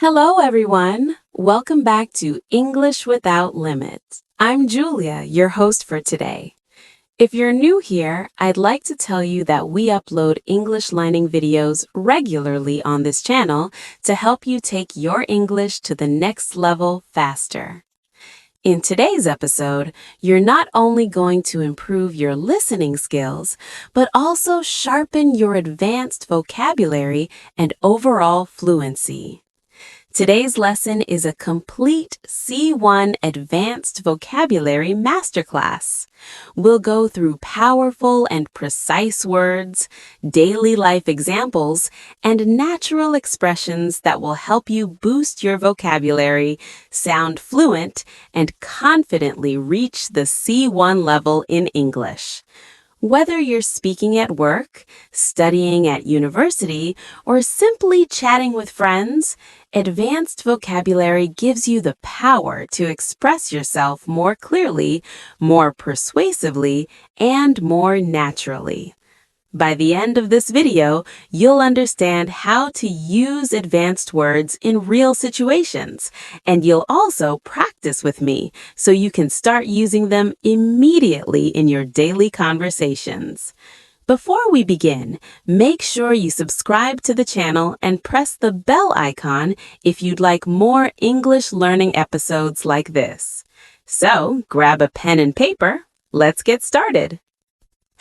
Hello, everyone. Welcome back to English Without Limits. I'm Julia, your host for today. If you're new here, I'd like to tell you that we upload English learning videos regularly on this channel to help you take your English to the next level faster. In today's episode, you're not only going to improve your listening skills, but also sharpen your advanced vocabulary and overall fluency. Today's lesson is a complete C1 Advanced Vocabulary Masterclass. We'll go through powerful and precise words, daily life examples, and natural expressions that will help you boost your vocabulary, sound fluent, and confidently reach the C1 level in English. Whether you're speaking at work, studying at university, or simply chatting with friends, advanced vocabulary gives you the power to express yourself more clearly, more persuasively, and more naturally. By the end of this video, you'll understand how to use advanced words in real situations, and you'll also practice with me so you can start using them immediately in your daily conversations. Before we begin, make sure you subscribe to the channel and press the bell icon if you'd like more English learning episodes like this. So, grab a pen and paper. Let's get started.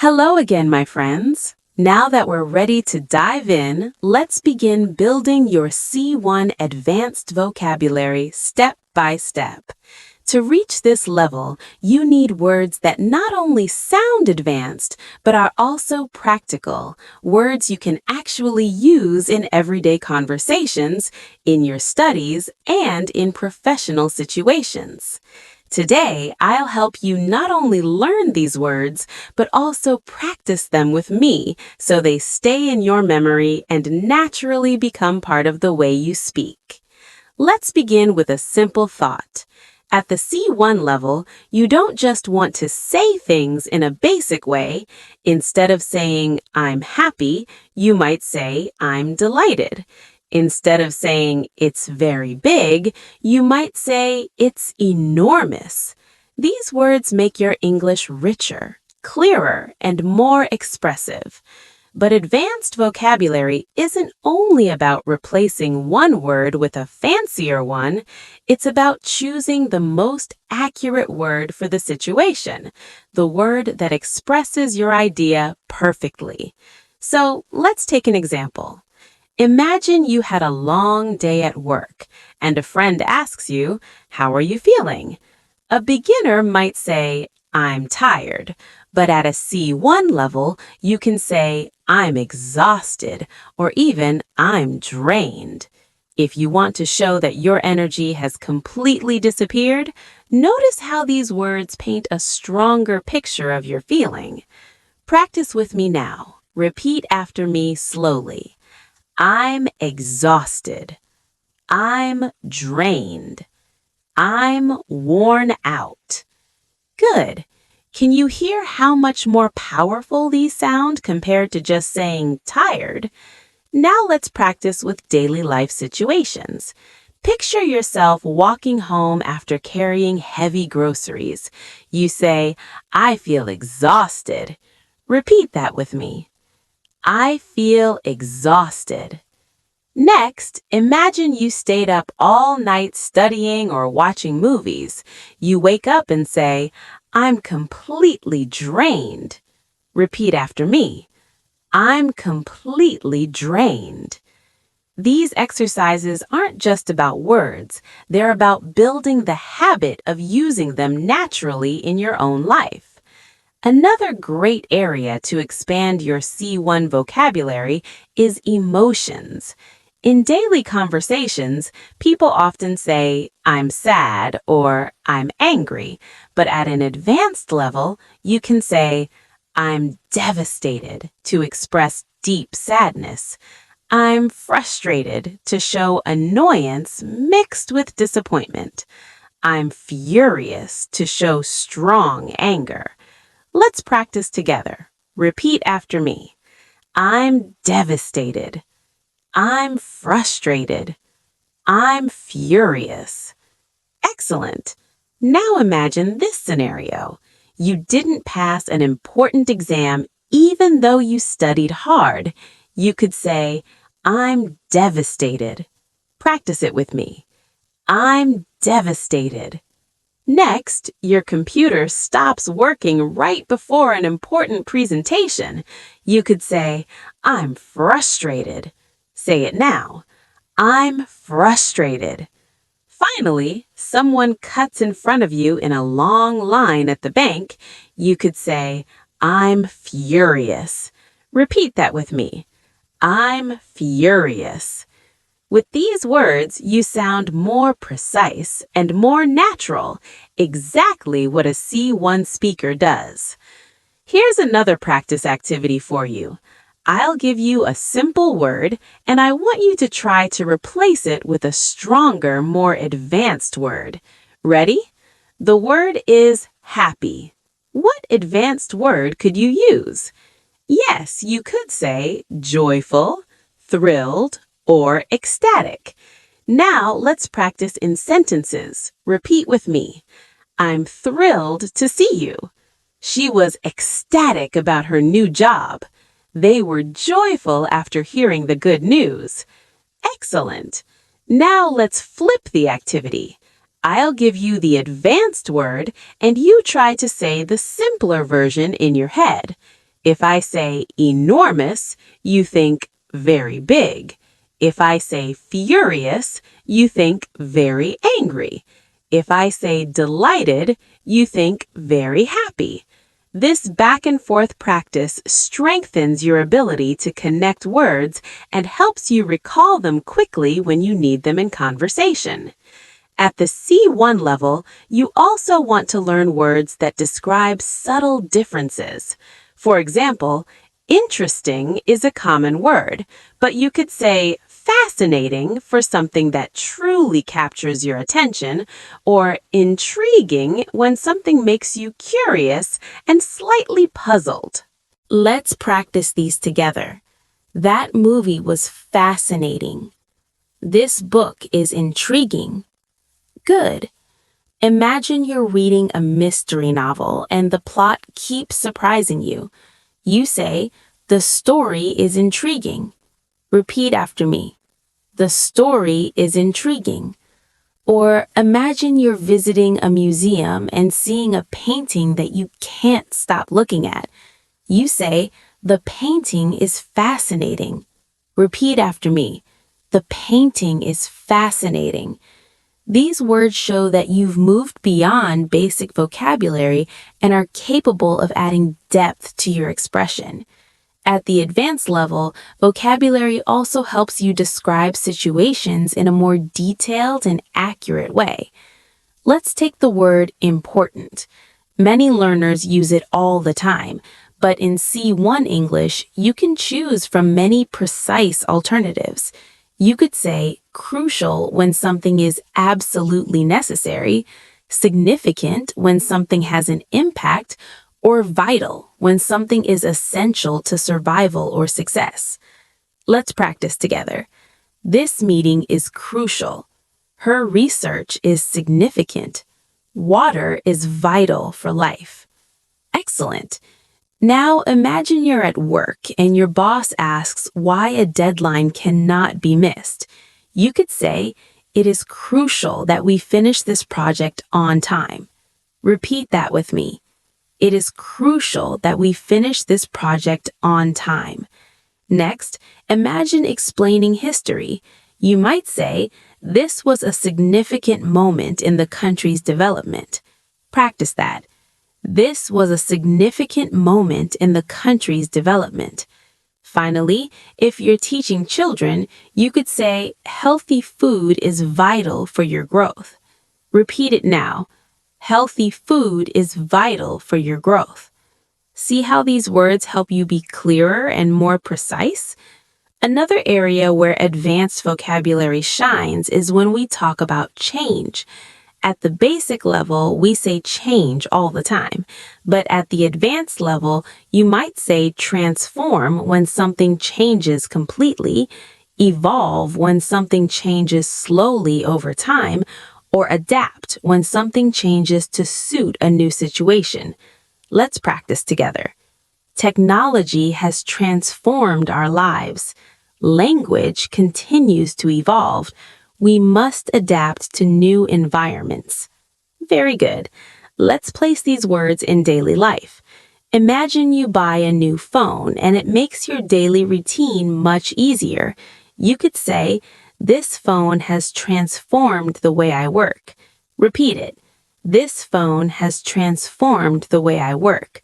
Hello again, my friends. Now that we're ready to dive in, let's begin building your C1 Advanced Vocabulary step by step. To reach this level, you need words that not only sound advanced, but are also practical, words you can actually use in everyday conversations, in your studies, and in professional situations. Today, I'll help you not only learn these words, but also practice them with me so they stay in your memory and naturally become part of the way you speak. Let's begin with a simple thought. At the C1 level, you don't just want to say things in a basic way. Instead of saying, "I'm happy," you might say, "I'm delighted." Instead of saying, "It's very big," you might say, "It's enormous." These words make your English richer, clearer, and more expressive. But advanced vocabulary isn't only about replacing one word with a fancier one. It's about choosing the most accurate word for the situation, the word that expresses your idea perfectly. So let's take an example. Imagine you had a long day at work, and a friend asks you, "How are you feeling?" A beginner might say, "I'm tired," but at a C1 level, you can say, "I'm exhausted," or even, "I'm drained." If you want to show that your energy has completely disappeared, notice how these words paint a stronger picture of your feeling. Practice with me now. Repeat after me slowly. I'm exhausted. I'm drained. I'm worn out. Good. Can you hear how much more powerful these sound compared to just saying tired? Now let's practice with daily life situations. Picture yourself walking home after carrying heavy groceries. You say, "I feel exhausted." Repeat that with me. I feel exhausted. Next, imagine you stayed up all night studying or watching movies. You wake up and say, "I'm completely drained." Repeat after me. I'm completely drained. These exercises aren't just about words. They're about building the habit of using them naturally in your own life. Another great area to expand your C1 vocabulary is emotions. In daily conversations, people often say, "I'm sad," or "I'm angry," but at an advanced level, you can say, "I'm devastated," to express deep sadness. "I'm frustrated," to show annoyance mixed with disappointment. "I'm furious," to show strong anger. Let's practice together. Repeat after me. I'm devastated. I'm frustrated. I'm furious. Excellent. Now imagine this scenario. You didn't pass an important exam even though you studied hard. You could say, I'm devastated. Practice it with me. I'm devastated. Next, your computer stops working right before an important presentation. You could say, I'm frustrated. Say it now. I'm frustrated. Finally, someone cuts in front of you in a long line at the bank. You could say, I'm furious. Repeat that with me. I'm furious. With these words, you sound more precise and more natural, exactly what a C1 speaker does. Here's another practice activity for you. I'll give you a simple word, and I want you to try to replace it with a stronger, more advanced word. Ready? The word is happy. What advanced word could you use? Yes, you could say joyful, thrilled, or ecstatic. Now let's practice in sentences. Repeat with me. I'm thrilled to see you. She was ecstatic about her new job. They were joyful after hearing the good news. Excellent. Now let's flip the activity. I'll give you the advanced word, and you try to say the simpler version in your head. If I say enormous, you think very big. If I say furious, you think very angry. If I say delighted, you think very happy. This back and forth practice strengthens your ability to connect words and helps you recall them quickly when you need them in conversation. At the C1 level, you also want to learn words that describe subtle differences. For example, interesting is a common word, but you could say fascinating for something that truly captures your attention, or intriguing when something makes you curious and slightly puzzled. Let's practice these together. That movie was fascinating. This book is intriguing. Good. Imagine you're reading a mystery novel and the plot keeps surprising you. You say, the story is intriguing. Repeat after me. The story is intriguing. Or imagine you're visiting a museum and seeing a painting that you can't stop looking at. You say, the painting is fascinating. Repeat after me. The painting is fascinating. These words show that you've moved beyond basic vocabulary and are capable of adding depth to your expression. At the advanced level, vocabulary also helps you describe situations in a more detailed and accurate way. Let's take the word important. Many learners use it all the time, but in C1 English, you can choose from many precise alternatives. You could say crucial when something is absolutely necessary, significant when something has an impact, or vital when something is essential to survival or success. Let's practice together. This meeting is crucial. Her research is significant. Water is vital for life. Excellent. Now imagine you're at work and your boss asks why a deadline cannot be missed. You could say, it is crucial that we finish this project on time. Repeat that with me. It is crucial that we finish this project on time. Next, imagine explaining history. You might say, this was a significant moment in the country's development. Practice that. This was a significant moment in the country's development. Finally, if you're teaching children, you could say, healthy food is vital for your growth. Repeat it now. Healthy food is vital for your growth. See how these words help you be clearer and more precise? Another area where advanced vocabulary shines is when we talk about change. At the basic level, we say change all the time, but at the advanced level, you might say transform when something changes completely. evolve when something changes slowly over time, or adapt when something changes to suit a new situation. Let's practice together. Technology has transformed our lives. Language continues to evolve. We must adapt to new environments. Very good. Let's place these words in daily life. Imagine you buy a new phone and it makes your daily routine much easier. You could say, "This phone has transformed the way I work." Repeat it. This phone has transformed the way I work.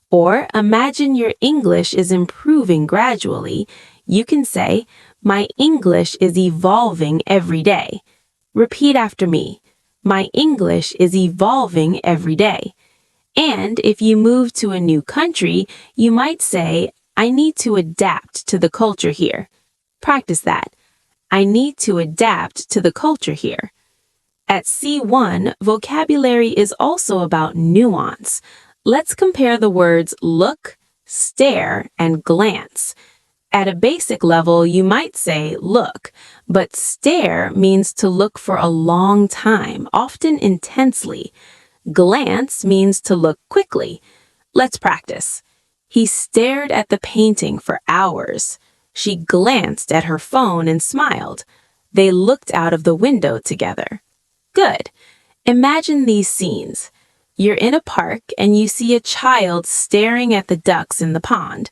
Or imagine your English is improving gradually. You can say, "My English is evolving every day." Repeat after me. My English is evolving every day. And if you move to a new country, you might say, "I need to adapt to the culture here." Practice that. I need to adapt to the culture here. At C1, vocabulary is also about nuance. Let's compare the words look, stare, and glance. At a basic level, you might say look, but stare means to look for a long time, often intensely. Glance means to look quickly. Let's practice. He stared at the painting for hours. She glanced at her phone and smiled. They looked out of the window together. Good. Imagine these scenes. You're in a park and you see a child staring at the ducks in the pond.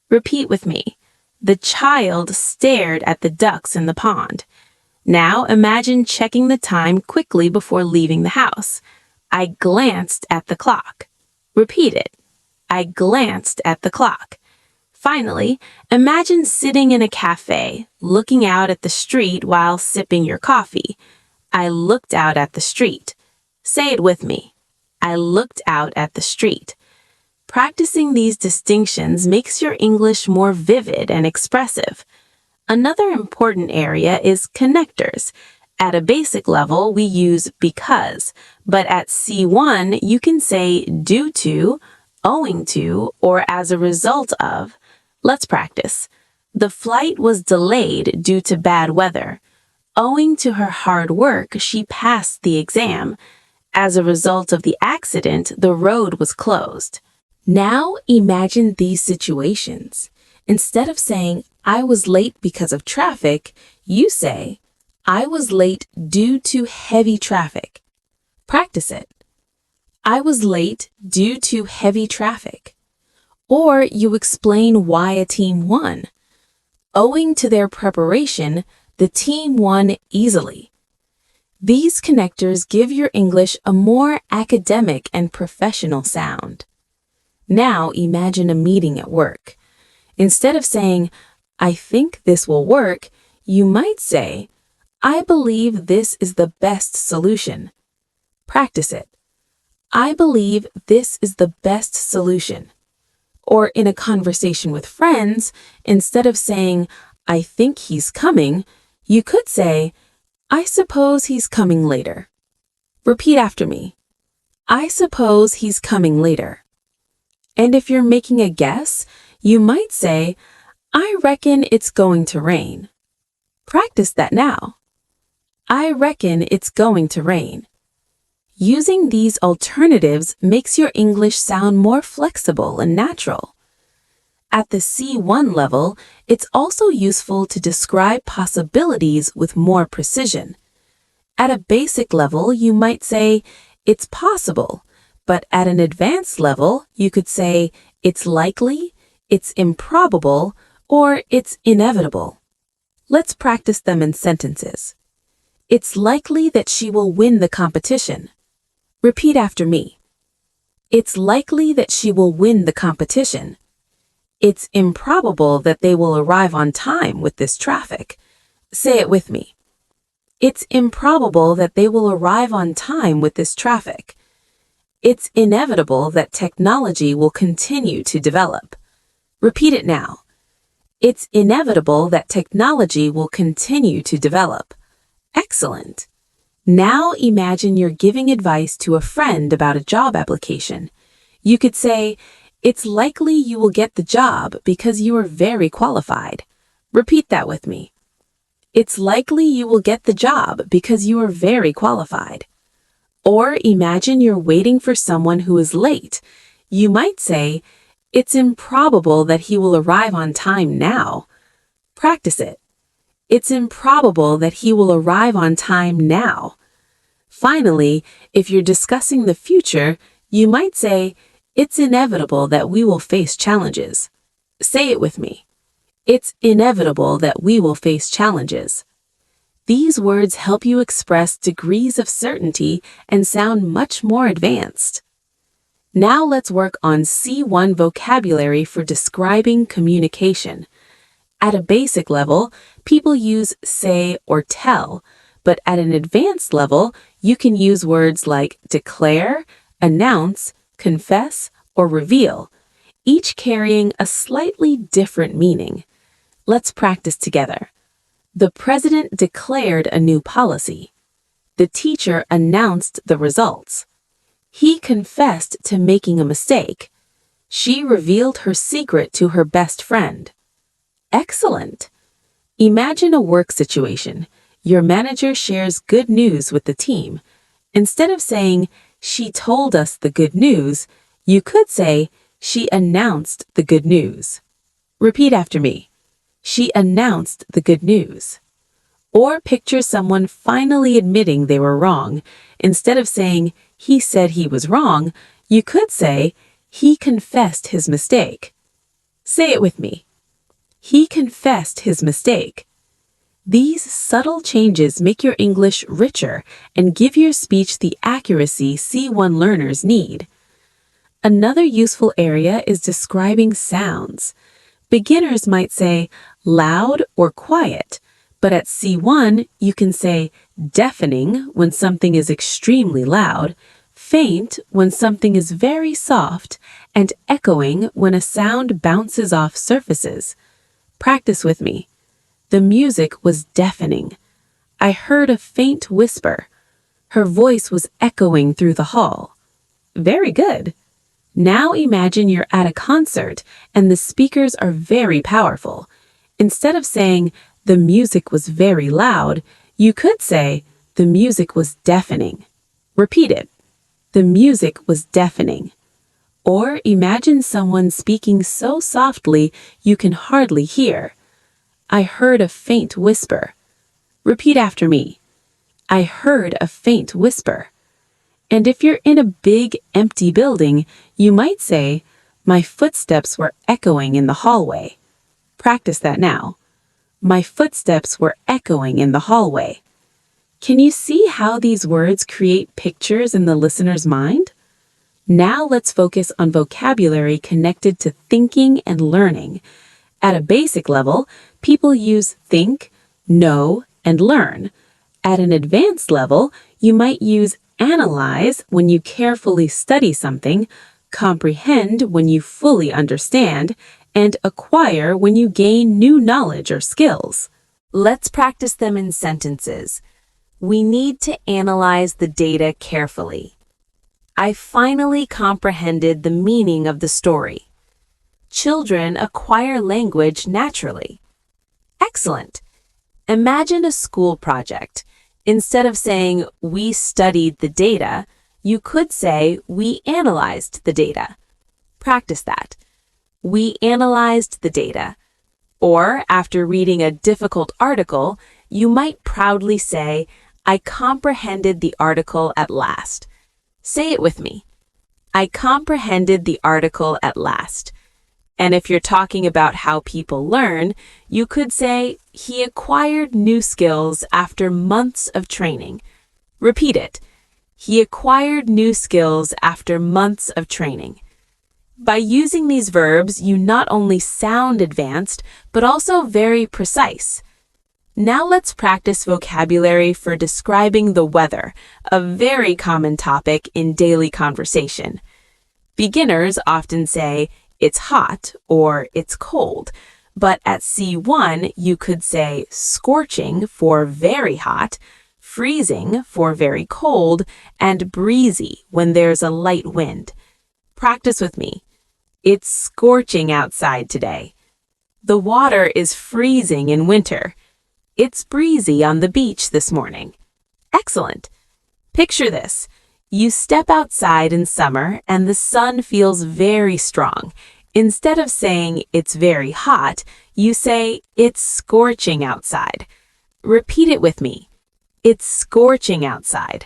Repeat with me. The child stared at the ducks in the pond. Now imagine checking the time quickly before leaving the house. I glanced at the clock. Repeat it. I glanced at the clock. Finally, imagine sitting in a cafe, looking out at the street while sipping your coffee. I looked out at the street. Say it with me. I looked out at the street. Practicing these distinctions makes your English more vivid and expressive. Another important area is connectors. At a basic level, we use because, but at C1, you can say due to, owing to, or as a result of. Let's practice. The flight was delayed due to bad weather. Owing to her hard work, she passed the exam. As a result of the accident, the road was closed. Now imagine these situations. Instead of saying, "I was late because of traffic," you say, "I was late due to heavy traffic." Practice it. I was late due to heavy traffic. Or you explain why a team won. Owing to their preparation, the team won easily. These connectors give your English a more academic and professional sound. Now imagine a meeting at work. Instead of saying, "I think this will work," you might say, "I believe this is the best solution." Practice it. I believe this is the best solution. Or in a conversation with friends, instead of saying, "I think he's coming," you could say, "I suppose he's coming later." Repeat after me. I suppose he's coming later. And if you're making a guess, you might say, "I reckon it's going to rain." Practice that now. I reckon it's going to rain. Using these alternatives makes your English sound more flexible and natural. At the C1 level, it's also useful to describe possibilities with more precision. At a basic level, you might say, "It's possible," but at an advanced level, you could say, "It's likely," "It's improbable," or "It's inevitable." Let's practice them in sentences. It's likely that she will win the competition. Repeat after me. It's likely that she will win the competition. It's improbable that they will arrive on time with this traffic. Say it with me. It's improbable that they will arrive on time with this traffic. It's inevitable that technology will continue to develop. Repeat it now. It's inevitable that technology will continue to develop. Excellent. Now imagine you're giving advice to a friend about a job application. You could say, "It's likely you will get the job because you are very qualified." Repeat that with me. It's likely you will get the job because you are very qualified. Or imagine you're waiting for someone who is late. You might say, it's improbable that he will arrive on time now. Practice it. It's improbable that he will arrive on time now. Finally, if you're discussing the future, you might say, it's inevitable that we will face challenges. Say it with me. It's inevitable that we will face challenges. These words help you express degrees of certainty and sound much more advanced. Now let's work on C1 vocabulary for describing communication. At a basic level, people use say or tell, but at an advanced level, you can use words like declare, announce, confess, or reveal, each carrying a slightly different meaning. Let's practice together. The president declared a new policy. The teacher announced the results. He confessed to making a mistake. She revealed her secret to her best friend. Excellent! Imagine a work situation. Your manager shares good news with the team. Instead of saying, she told us the good news, you could say, she announced the good news. Repeat after me. She announced the good news. Or picture someone finally admitting they were wrong. Instead of saying, he said he was wrong, you could say, he confessed his mistake. Say it with me. He confessed his mistake. These subtle changes make your English richer and give your speech the accuracy C1 learners need. Another useful area is describing sounds. Beginners might say loud or quiet, but at C1 you can say deafening when something is extremely loud, faint when something is very soft, and echoing when a sound bounces off surfaces. Practice with me. The music was deafening. I heard a faint whisper. Her voice was echoing through the hall. Very good. Now imagine you're at a concert and the speakers are very powerful. Instead of saying, the music was very loud, you could say, the music was deafening. Repeat it. The music was deafening. Or imagine someone speaking so softly you can hardly hear. I heard a faint whisper. Repeat after me. I heard a faint whisper. And if you're in a big, empty building, you might say, my footsteps were echoing in the hallway. Practice that now. My footsteps were echoing in the hallway. Can you see how these words create pictures in the listener's mind? Now let's focus on vocabulary connected to thinking and learning. At a basic level, people use think, know, and learn. At an advanced level, you might use analyze when you carefully study something, comprehend when you fully understand, and acquire when you gain new knowledge or skills. Let's practice them in sentences. We need to analyze the data carefully. I finally comprehended the meaning of the story. Children acquire language naturally. Excellent. Imagine a school project. Instead of saying, we studied the data, you could say, we analyzed the data. Practice that. We analyzed the data. Or, after reading a difficult article, you might proudly say, I comprehended the article at last. Say it with me. I comprehended the article at last. And if you're talking about how people learn, you could say, he acquired new skills after months of training. Repeat it. He acquired new skills after months of training. By using these verbs, you not only sound advanced, but also very precise. Now let's practice vocabulary for describing the weather, a very common topic in daily conversation. Beginners often say, it's hot or it's cold, but at C1 you could say scorching for very hot, freezing for very cold, and breezy when there's a light wind. Practice with me. It's scorching outside today. The water is freezing in winter. "It's breezy on the beach this morning." Excellent. Picture this. You step outside in summer and the sun feels very strong. Instead of saying "it's very hot," you say "it's scorching outside." Repeat it with me. It's scorching outside.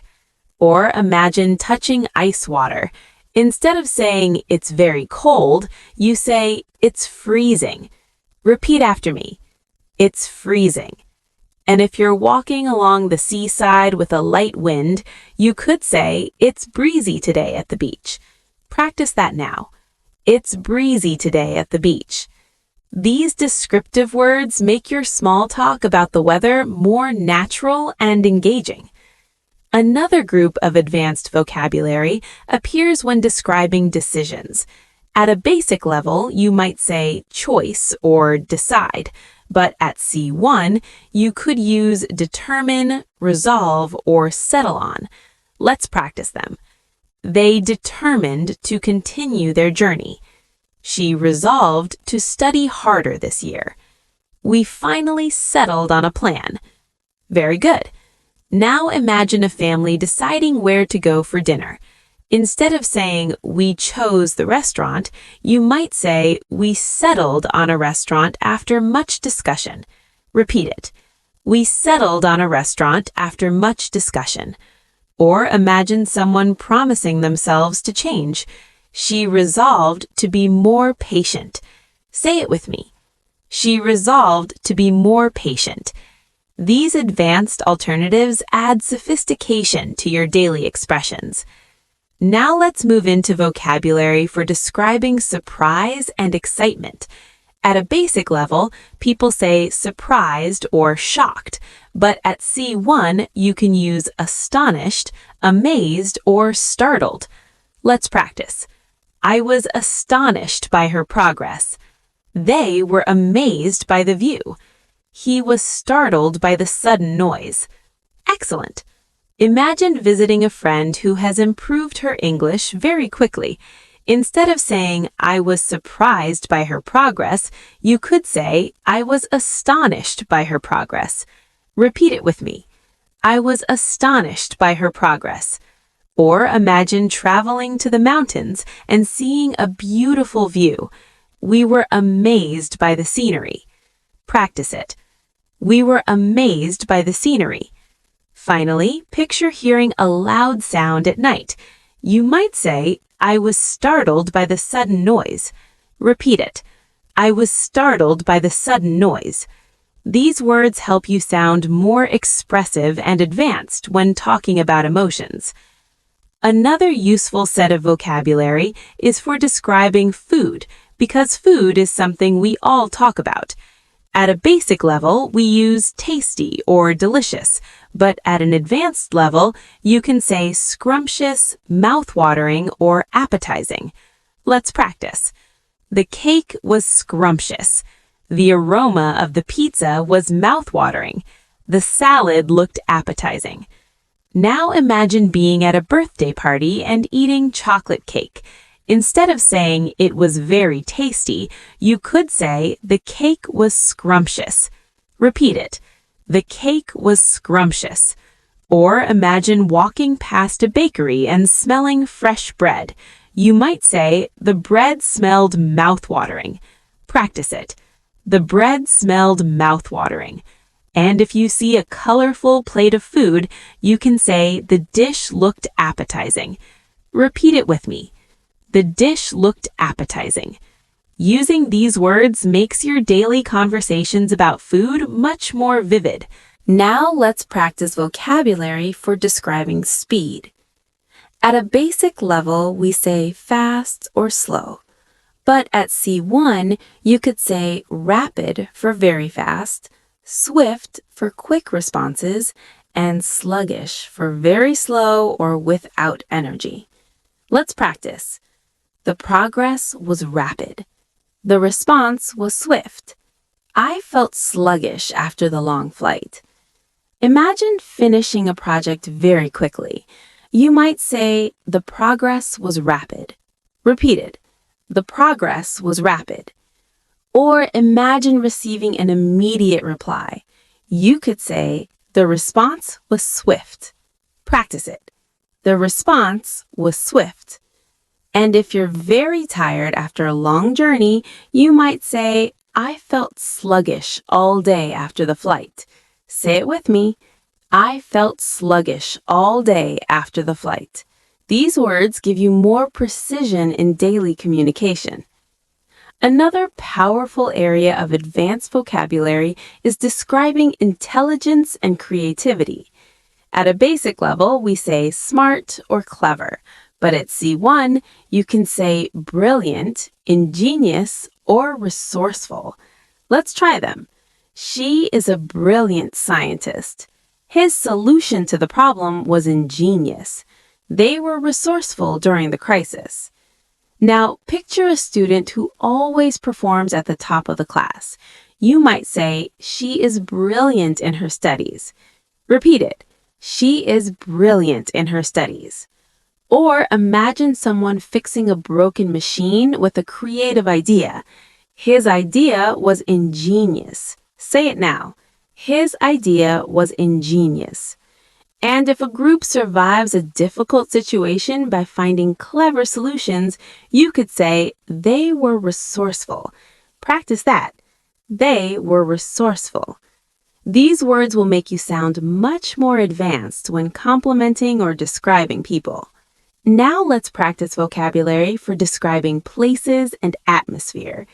Or imagine touching ice water. Instead of saying "it's very cold," you say "it's freezing." Repeat after me. It's freezing. And if you're walking along the seaside with a light wind, you could say "it's breezy today at the beach." Practice that now. It's breezy today at the beach. These descriptive words make your small talk about the weather more natural and engaging. Another group of advanced vocabulary appears when describing decisions. At a basic level, you might say choice or decide, but at C1, you could use determine, resolve, or settle on. Let's practice them. They determined to continue their journey. She resolved to study harder this year. We finally settled on a plan. Very good. Now imagine a family deciding where to go for dinner. Instead of saying "we chose the restaurant," you might say "we settled on a restaurant after much discussion." Repeat it. We settled on a restaurant after much discussion. Or imagine someone promising themselves to change. She resolved to be more patient. Say it with me. She resolved to be more patient. These advanced alternatives add sophistication to your daily expressions. Now let's move into vocabulary for describing surprise and excitement. At a basic level, people say surprised or shocked, but at C1, you can use astonished, amazed, or startled. Let's practice. I was astonished by her progress. They were amazed by the view. He was startled by the sudden noise. Excellent. Imagine visiting a friend who has improved her English very quickly. Instead of saying "I was surprised by her progress," you could say "I was astonished by her progress." Repeat it with me. I was astonished by her progress. Or imagine traveling to the mountains and seeing a beautiful view. We were amazed by the scenery. Practice it. We were amazed by the scenery. Finally, picture hearing a loud sound at night. You might say, I was startled by the sudden noise. Repeat it. I was startled by the sudden noise. These words help you sound more expressive and advanced when talking about emotions. Another useful set of vocabulary is for describing food, because food is something we all talk about. At a basic level, we use tasty or delicious, but at an advanced level, you can say scrumptious, mouth-watering, or appetizing. Let's practice. The cake was scrumptious. The aroma of the pizza was mouth-watering. The salad looked appetizing. Now imagine being at a birthday party and eating chocolate cake. Instead of saying it was very tasty, you could say the cake was scrumptious. Repeat it. The cake was scrumptious. Or imagine walking past a bakery and smelling fresh bread. You might say the bread smelled mouth-watering. Practice it. The bread smelled mouth-watering. And if you see a colorful plate of food, you can say the dish looked appetizing. Repeat it with me. The dish looked appetizing. Using these words makes your daily conversations about food much more vivid. Now let's practice vocabulary for describing speed. At a basic level, we say fast or slow. But at C1, you could say rapid for very fast, swift for quick responses, and sluggish for very slow or without energy. Let's practice. The progress was rapid. The response was swift. I felt sluggish after the long flight. Imagine finishing a project very quickly. You might say, the progress was rapid. Repeat it. The progress was rapid. Or imagine receiving an immediate reply. You could say, the response was swift. Practice it. The response was swift. And if you're very tired after a long journey, you might say, I felt sluggish all day after the flight. Say it with me. I felt sluggish all day after the flight. These words give you more precision in daily communication. Another powerful area of advanced vocabulary is describing intelligence and creativity. At a basic level, we say smart or clever, but at C1, you can say brilliant, ingenious, or resourceful. Let's try them. She is a brilliant scientist. His solution to the problem was ingenious. They were resourceful during the crisis. Now, picture a student who always performs at the top of the class. You might say, she is brilliant in her studies. Repeat it. She is brilliant in her studies. Or imagine someone fixing a broken machine with a creative idea. His idea was ingenious. Say it now. His idea was ingenious. And if a group survives a difficult situation by finding clever solutions, you could say they were resourceful. Practice that. They were resourceful. These words will make you sound much more advanced when complimenting or describing people. Now let's practice vocabulary for describing places and atmosphere.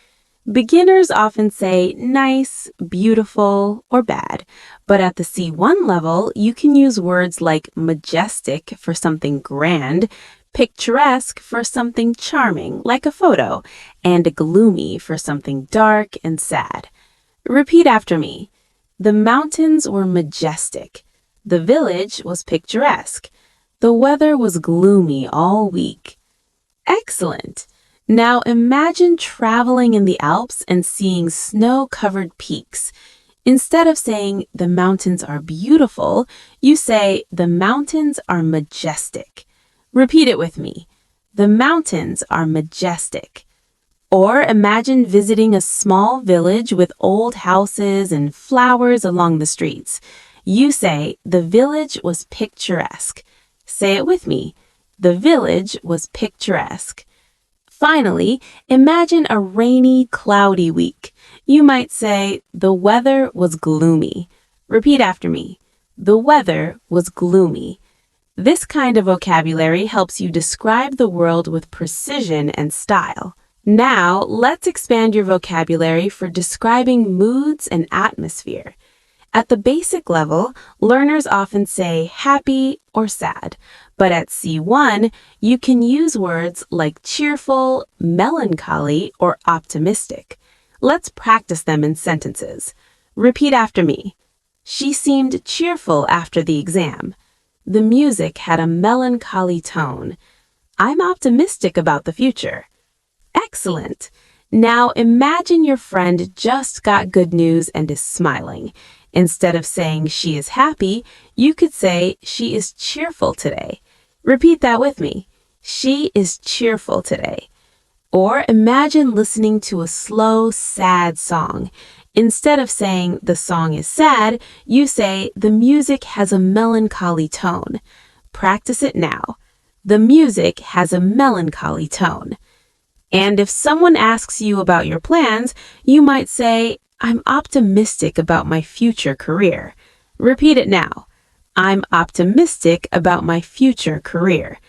Beginners often say nice, beautiful, or bad, but at the C1 level, you can use words like majestic for something grand, picturesque for something charming, like a photo, and gloomy for something dark and sad. Repeat after me. The mountains were majestic. The village was picturesque. The weather was gloomy all week. Excellent! Now imagine traveling in the Alps and seeing snow-covered peaks. Instead of saying the mountains are beautiful, you say the mountains are majestic. Repeat it with me. The mountains are majestic. Or imagine visiting a small village with old houses and flowers along the streets. You say the village was picturesque. Say it with me. The village was picturesque. Finally, imagine a rainy, cloudy week. You might say, the weather was gloomy. Repeat after me. The weather was gloomy. This kind of vocabulary helps you describe the world with precision and style. Now, let's expand your vocabulary for describing moods and atmosphere. At the basic level, learners often say happy or sad, but at C1, you can use words like cheerful, melancholy, or optimistic. Let's practice them in sentences. Repeat after me. She seemed cheerful after the exam. The music had a melancholy tone. I'm optimistic about the future. Excellent! Now imagine your friend just got good news and is smiling. Instead of saying she is happy, you could say she is cheerful today. Repeat that with me. She is cheerful today. Or imagine listening to a slow, sad song. Instead of saying the song is sad, you say the music has a melancholy tone. Practice it now. The music has a melancholy tone. And if someone asks you about your plans, you might say, I'm optimistic about my future career. Repeat it now. I'm optimistic about my future career.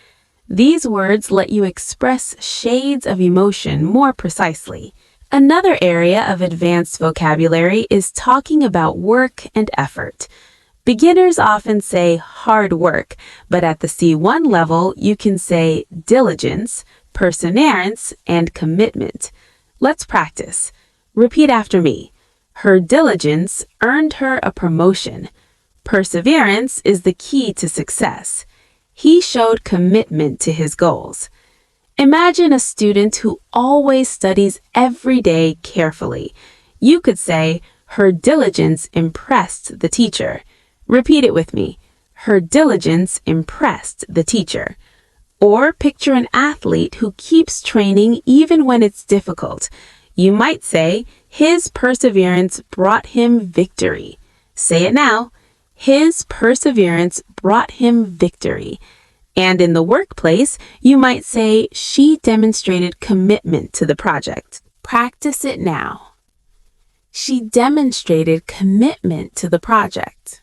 These words let you express shades of emotion more precisely. Another area of advanced vocabulary is talking about work and effort. Beginners often say hard work, but at the C1 level, you can say diligence, perseverance, and commitment. Let's practice. Repeat after me. Her diligence earned her a promotion. Perseverance is the key to success. He showed commitment to his goals. Imagine a student who always studies every day carefully. You could say, her diligence impressed the teacher. Repeat it with me. Her diligence impressed the teacher. Or picture an athlete who keeps training even when it's difficult. You might say, his perseverance brought him victory. Say it now. His perseverance brought him victory. And in the workplace, you might say she demonstrated commitment to the project. Practice it now. She demonstrated commitment to the project.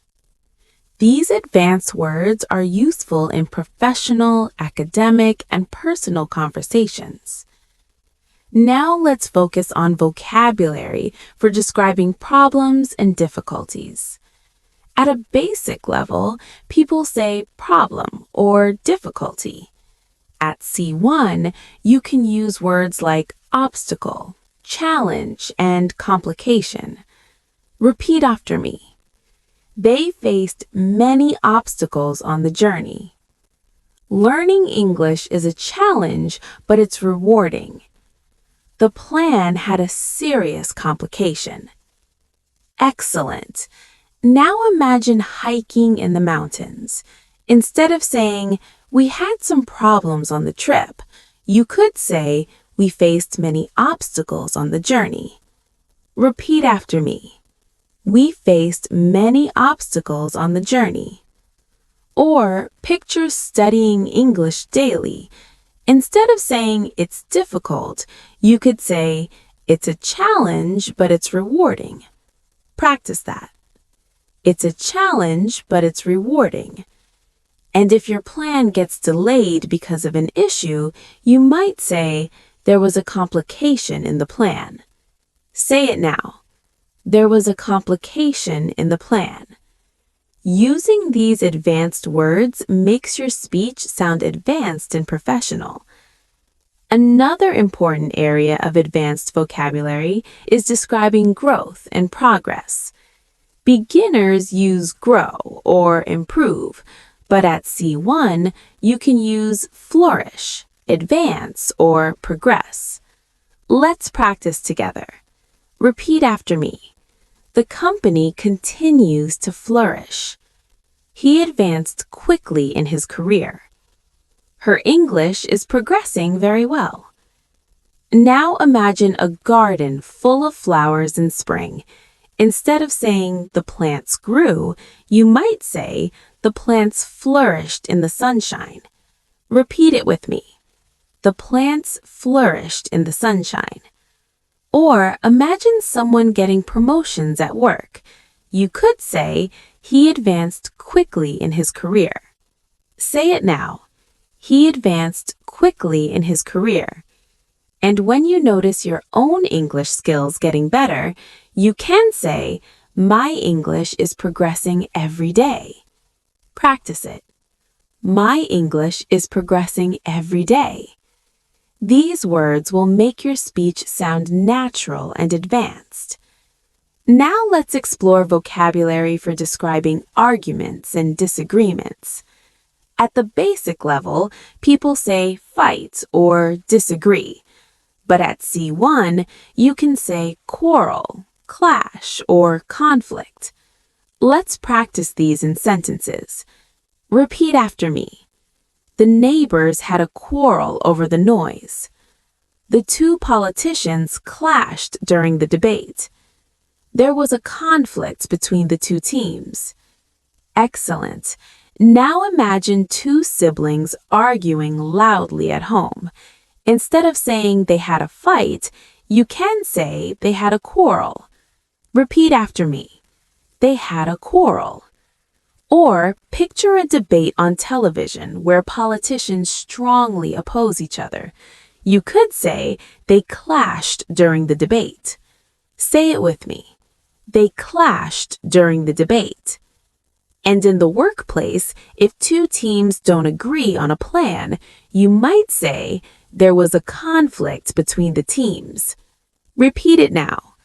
These advanced words are useful in professional, academic, and personal conversations. Now let's focus on vocabulary for describing problems and difficulties. At a basic level, people say problem or difficulty. At C1, you can use words like obstacle, challenge, and complication. Repeat after me. They faced many obstacles on the journey. Learning English is a challenge, but it's rewarding. The plan had a serious complication. Excellent. Now imagine hiking in the mountains. Instead of saying, we had some problems on the trip, you could say, we faced many obstacles on the journey. Repeat after me. We faced many obstacles on the journey. Or picture studying English daily. Instead of saying it's difficult, you could say it's a challenge, but it's rewarding. Practice that. It's a challenge, but it's rewarding. And if your plan gets delayed because of an issue, you might say there was a complication in the plan. Say it now. There was a complication in the plan. Using these advanced words makes your speech sound advanced and professional. Another important area of advanced vocabulary is describing growth and progress. Beginners use grow or improve, but at C1, you can use flourish, advance, or progress. Let's practice together. Repeat after me. The company continues to flourish. He advanced quickly in his career. Her English is progressing very well. Now imagine a garden full of flowers in spring. Instead of saying the plants grew, you might say the plants flourished in the sunshine. Repeat it with me. The plants flourished in the sunshine. Or imagine someone getting promotions at work. You could say he advanced quickly in his career. Say it now. He advanced quickly in his career. And when you notice your own English skills getting better, you can say, my English is progressing every day. Practice it. My English is progressing every day. These words will make your speech sound natural and advanced. Now let's explore vocabulary for describing arguments and disagreements. At the basic level, people say fight or disagree. But at C1, you can say quarrel, clash, or conflict. Let's practice these in sentences. Repeat after me. The neighbors had a quarrel over the noise. The two politicians clashed during the debate. There was a conflict between the two teams. Excellent. Now imagine two siblings arguing loudly at home. Instead of saying they had a fight, you can say they had a quarrel. Repeat after me. They had a quarrel. Or picture a debate on television where politicians strongly oppose each other. You could say they clashed during the debate. Say it with me. They clashed during the debate. And in the workplace, if two teams don't agree on a plan, you might say there was a conflict between the teams. Repeat it now.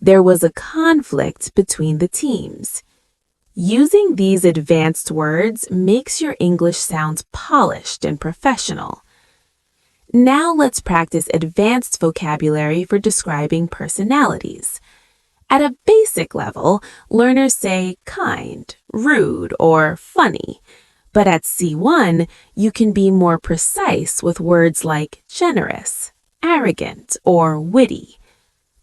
There was a conflict between the teams. Using these advanced words makes your English sound polished and professional. Now let's practice advanced vocabulary for describing personalities. At a basic level, learners say kind, rude, or funny. But at C1, you can be more precise with words like generous, arrogant, or witty.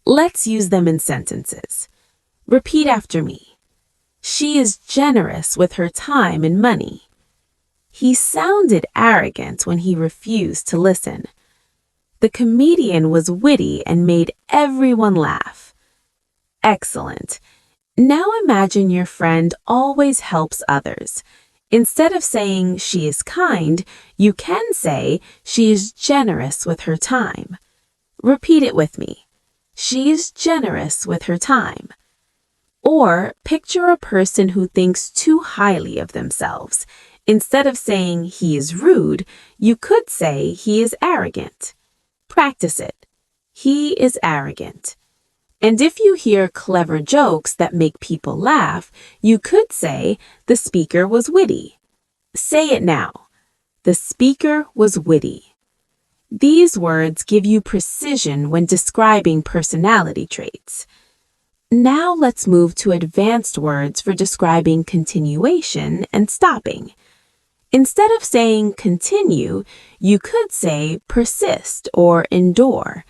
Let's use them in sentences. Repeat after me. She is generous with her time and money. He sounded arrogant when he refused to listen. The comedian was witty and made everyone laugh. Excellent. Now imagine your friend always helps others. Instead of saying she is kind, you can say she is generous with her time. Repeat it with me. She is generous with her time. Or picture a person who thinks too highly of themselves. Instead of saying he is rude, you could say he is arrogant. Practice it. He is arrogant. And if you hear clever jokes that make people laugh, you could say the speaker was witty. Say it now. The speaker was witty. These words give you precision when describing personality traits. Now let's move to advanced words for describing continuation and stopping. Instead of saying continue, you could say persist or endure.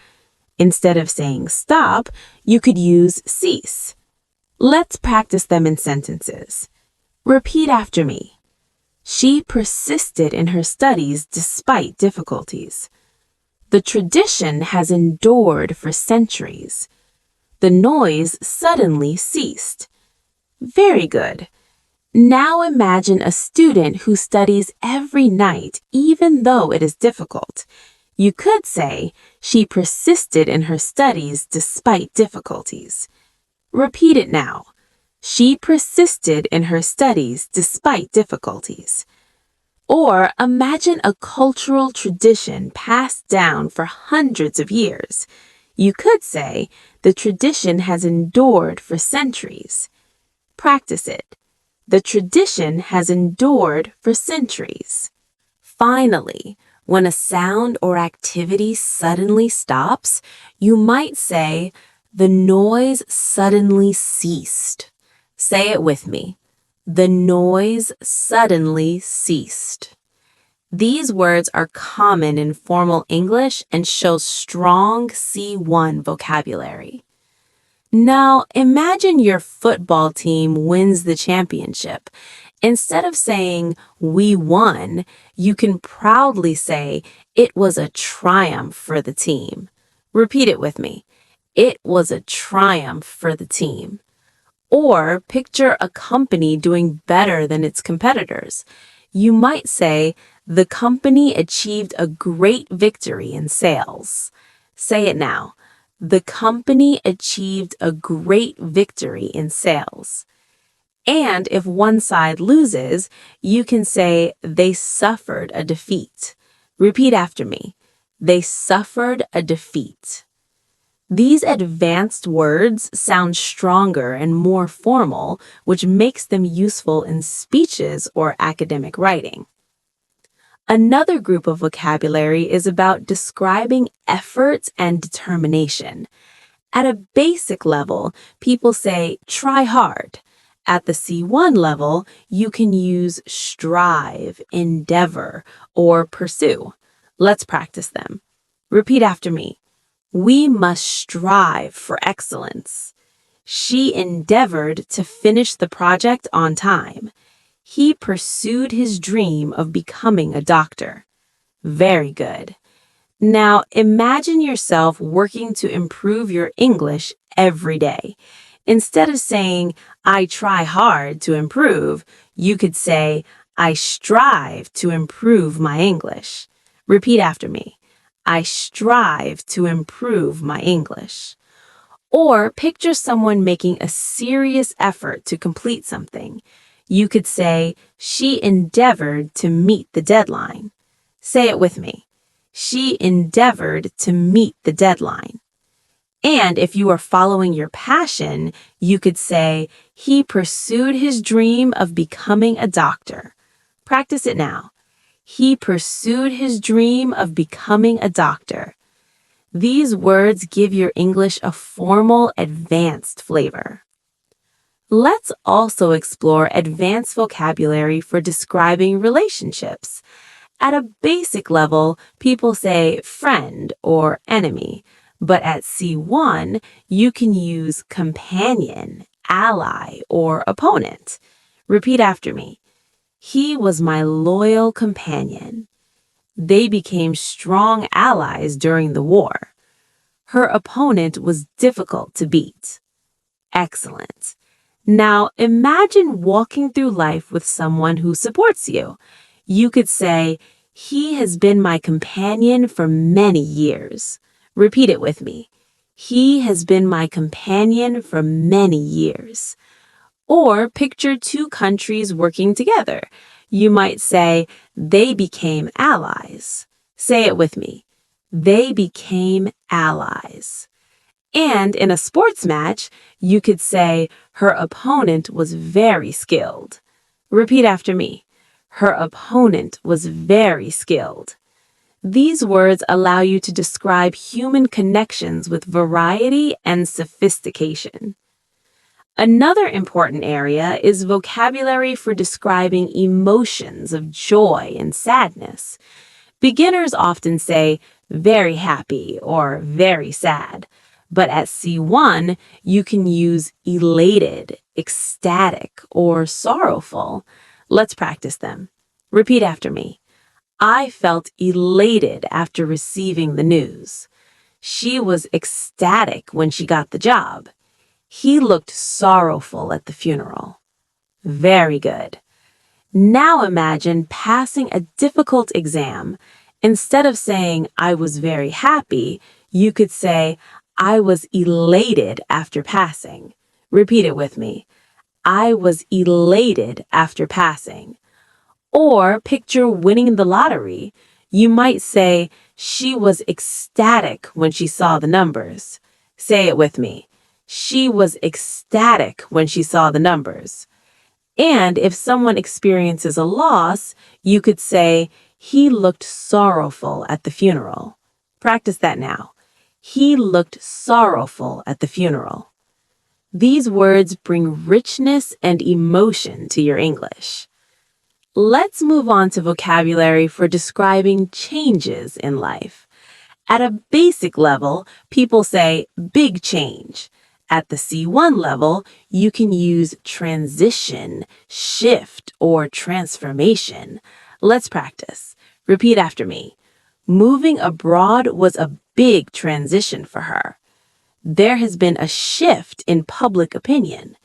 Instead of saying stop, you could use cease. Let's practice them in sentences. Repeat after me. She persisted in her studies despite difficulties. The tradition has endured for centuries. The noise suddenly ceased. Very good. Now imagine a student who studies every night, even though it is difficult. You could say, she persisted in her studies despite difficulties. Repeat it now. She persisted in her studies despite difficulties. Or imagine a cultural tradition passed down for hundreds of years. You could say, the tradition has endured for centuries. Practice it. The tradition has endured for centuries. Finally, when a sound or activity suddenly stops, you might say, the noise suddenly ceased. Say it with me. The noise suddenly ceased. These words are common in formal English and show strong C1 vocabulary. Now, imagine your football team wins the championship. Instead of saying, we won, you can proudly say, it was a triumph for the team. Repeat it with me. It was a triumph for the team. Or picture a company doing better than its competitors. You might say, the company achieved a great victory in sales. Say it now. The company achieved a great victory in sales. And if one side loses, you can say they suffered a defeat. Repeat after me. They suffered a defeat. These advanced words sound stronger and more formal, which makes them useful in speeches or academic writing. Another group of vocabulary is about describing efforts and determination. At a basic level, people say, try hard. At the C1 level, you can use strive, endeavor, or pursue. Let's practice them. Repeat after me. We must strive for excellence. She endeavored to finish the project on time. He pursued his dream of becoming a doctor. Very good. Now imagine yourself working to improve your English every day. Instead of saying, I try hard to improve, you could say, I strive to improve my English. Repeat after me. I strive to improve my English. Or picture someone making a serious effort to complete something. You could say, she endeavored to meet the deadline. Say it with me. She endeavored to meet the deadline. And if you are following your passion, you could say, he pursued his dream of becoming a doctor. Practice it now. He pursued his dream of becoming a doctor. These words give your English a formal, advanced flavor. Let's also explore advanced vocabulary for describing relationships. At a basic level, people say friend or enemy, but at C1, you can use companion, ally or opponent. Repeat after me. He was my loyal companion. They became strong allies during the war. Her opponent was difficult to beat. Excellent. Now imagine walking through life with someone who supports you. You could say, he has been my companion for many years. Repeat it with me. He has been my companion for many years. Or picture two countries working together. You might say, they became allies. Say it with me. They became allies. And in a sports match, you could say, her opponent was very skilled. Repeat after me. Her opponent was very skilled. These words allow you to describe human connections with variety and sophistication. Another important area is vocabulary for describing emotions of joy and sadness. Beginners often say very happy or very sad, but at C1, you can use elated, ecstatic, or sorrowful. Let's practice them. Repeat after me. I felt elated after receiving the news. She was ecstatic when she got the job. He looked sorrowful at the funeral. Very good. Now imagine passing a difficult exam. Instead of saying, I was very happy, you could say, I was elated after passing. Repeat it with me. I was elated after passing. Or picture winning the lottery. You might say, she was ecstatic when she saw the numbers. Say it with me. She was ecstatic when she saw the numbers. And if someone experiences a loss, you could say, he looked sorrowful at the funeral. Practice that now. He looked sorrowful at the funeral. These words bring richness and emotion to your English. Let's move on to vocabulary for describing changes in life. At a basic level, people say big change. At the C1 level, you can use transition, shift, or transformation. Let's practice. Repeat after me. Moving abroad was a big transition for her. There has been a shift in public opinion.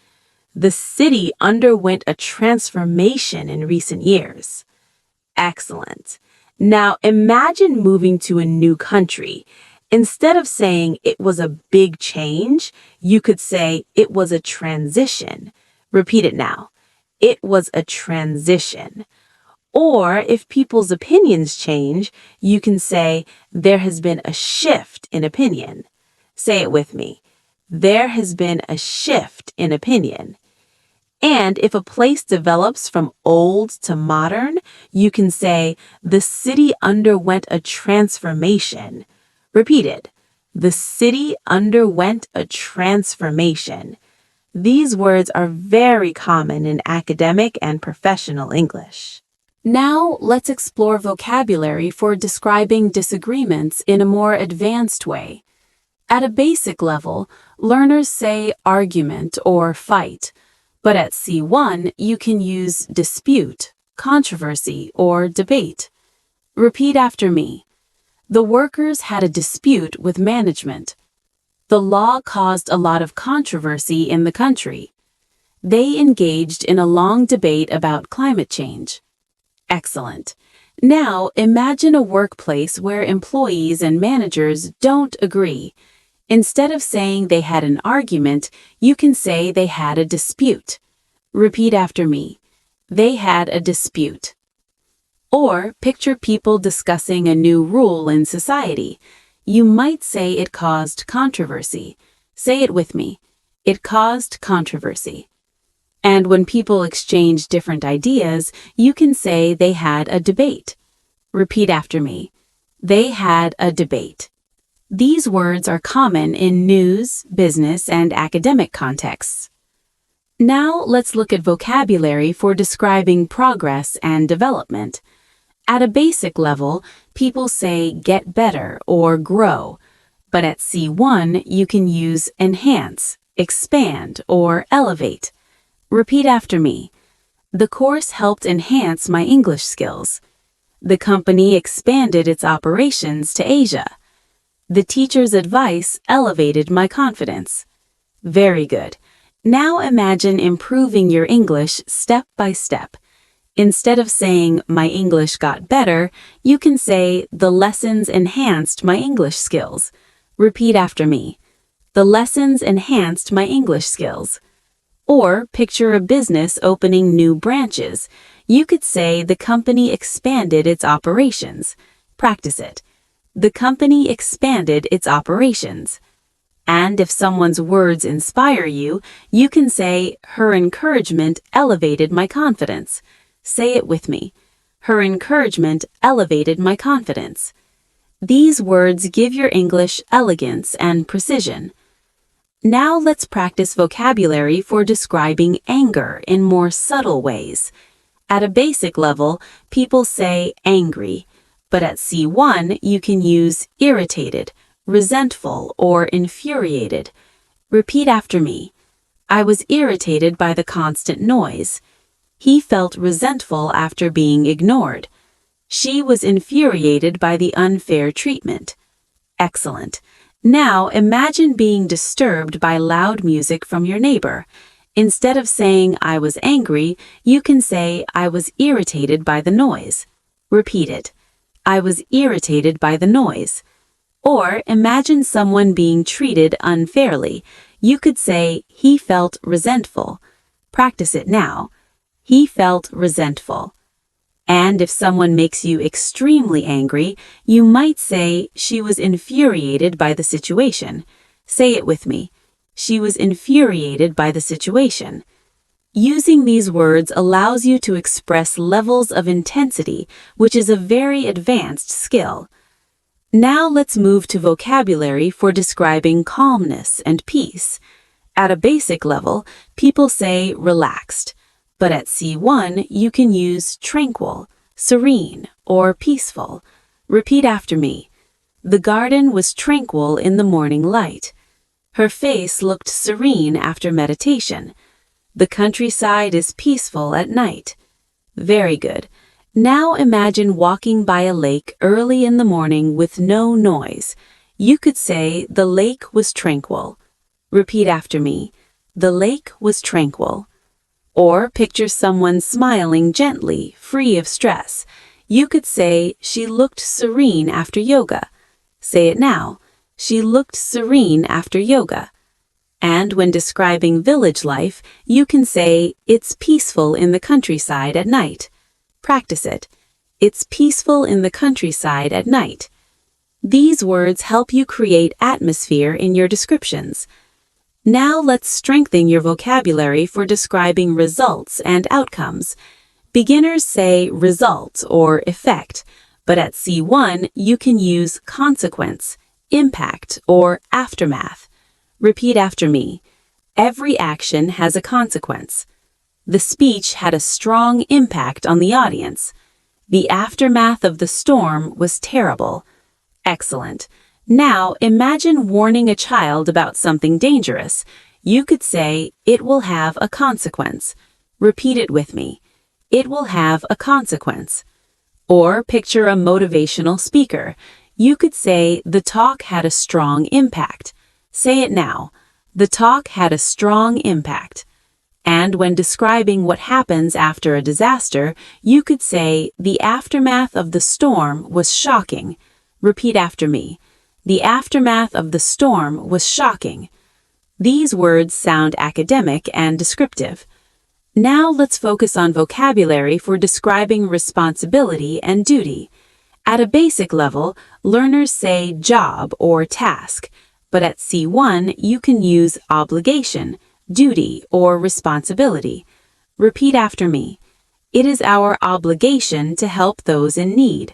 The city underwent a transformation in recent years. Excellent. Now imagine moving to a new country. Instead of saying it was a big change, you could say it was a transition. Repeat it now. It was a transition. Or if people's opinions change, you can say there has been a shift in opinion. Say it with me. There has been a shift in opinion. And if a place develops from old to modern, you can say the city underwent a transformation. Repeat it. The city underwent a transformation. These words are very common in academic and professional English. Now, let's explore vocabulary for describing disagreements in a more advanced way. At a basic level, learners say argument or fight, but at C1, you can use dispute, controversy, or debate. Repeat after me. The workers had a dispute with management. The law caused a lot of controversy in the country. They engaged in a long debate about climate change. Excellent. Now imagine a workplace where employees and managers don't agree. Instead of saying they had an argument, you can say they had a dispute. Repeat after me. They had a dispute. Or picture people discussing a new rule in society. You might say it caused controversy. Say it with me. It caused controversy. And when people exchange different ideas, you can say they had a debate. Repeat after me. They had a debate. These words are common in news, business, and academic contexts. Now let's look at vocabulary for describing progress and development. At a basic level, people say get better or grow, but at C1, you can use enhance, expand, or elevate. Repeat after me. The course helped enhance my English skills. The company expanded its operations to Asia. The teacher's advice elevated my confidence. Very good. Now imagine improving your English step by step. Instead of saying, my English got better, you can say, the lessons enhanced my English skills. Repeat after me. The lessons enhanced my English skills. Or picture a business opening new branches. You could say the company expanded its operations. Practice it. The company expanded its operations. And if someone's words inspire you, you can say, her encouragement elevated my confidence. Say it with me. Her encouragement elevated my confidence. These words give your English elegance and precision. Now let's practice vocabulary for describing anger in more subtle ways. At a basic level, people say angry, but at C1 you can use irritated, resentful, or infuriated. Repeat after me. I was irritated by the constant noise. He felt resentful after being ignored. She was infuriated by the unfair treatment. Excellent. Now imagine being disturbed by loud music from your neighbor. Instead of saying I was angry, you can say I was irritated by the noise. Repeat it. I was irritated by the noise. Or imagine someone being treated unfairly. You could say he felt resentful. Practice it now. He felt resentful. And if someone makes you extremely angry, you might say she was infuriated by the situation. Say it with me. She was infuriated by the situation. Using these words allows you to express levels of intensity, which is a very advanced skill. Now let's move to vocabulary for describing calmness and peace. At a basic level, people say relaxed. But at C1, you can use tranquil, serene, or peaceful. Repeat after me. The garden was tranquil in the morning light. Her face looked serene after meditation. The countryside is peaceful at night. Very good. Now imagine walking by a lake early in the morning with no noise. You could say the lake was tranquil. Repeat after me. The lake was tranquil. Or picture someone smiling gently, free of stress. You could say, she looked serene after yoga. Say it now. She looked serene after yoga. And when describing village life, you can say, it's peaceful in the countryside at night. Practice it. It's peaceful in the countryside at night. These words help you create atmosphere in your descriptions. Now let's strengthen your vocabulary for describing results and outcomes. Beginners say result or effect, but at C1 you can use consequence, impact, or aftermath. Repeat after me. Every action has a consequence. The speech had a strong impact on the audience. The aftermath of the storm was terrible. Excellent. Now imagine warning a child about something dangerous. You could say, it will have a consequence. Repeat it with me. It will have a consequence. Or picture a motivational speaker. You could say, the talk had a strong impact. Say it now. The talk had a strong impact. And when describing what happens after a disaster, you could say, the aftermath of the storm was shocking. Repeat after me. The aftermath of the storm was shocking. These words sound academic and descriptive. Now let's focus on vocabulary for describing responsibility and duty. At a basic level, learners say job or task, but at C1 you can use obligation, duty, or responsibility. Repeat after me. It is our obligation to help those in need.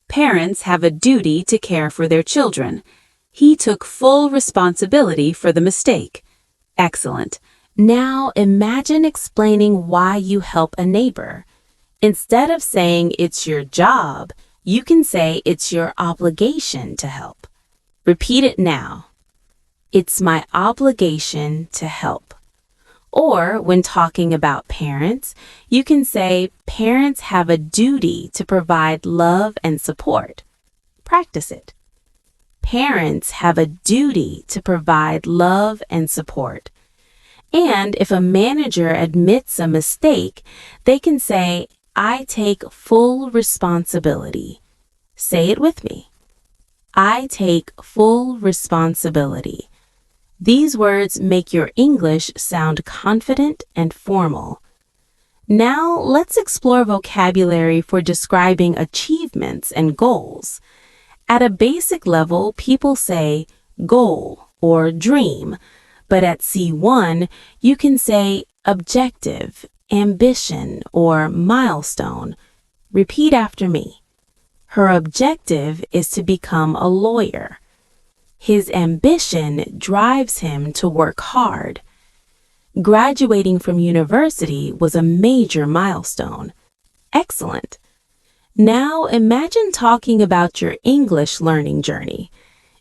Parents have a duty to care for their children. He took full responsibility for the mistake. Excellent. Now imagine explaining why you help a neighbor. Instead of saying it's your job, you can say it's your obligation to help. Repeat it now. it's my obligation to help. Or when talking about parents, you can say parents have a duty to provide love and support. Practice it. Parents have a duty to provide love and support. And if a manager admits a mistake, they can say, I take full responsibility. Say it with me. I take full responsibility. These words make your English sound confident and formal. Now let's explore vocabulary for describing achievements and goals. At a basic level, people say goal or dream, but at C1, you can say objective, ambition, or milestone. Repeat after me. Her objective is to become a lawyer. His ambition drives him to work hard. Graduating from university was a major milestone. Excellent. Now imagine talking about your English learning journey.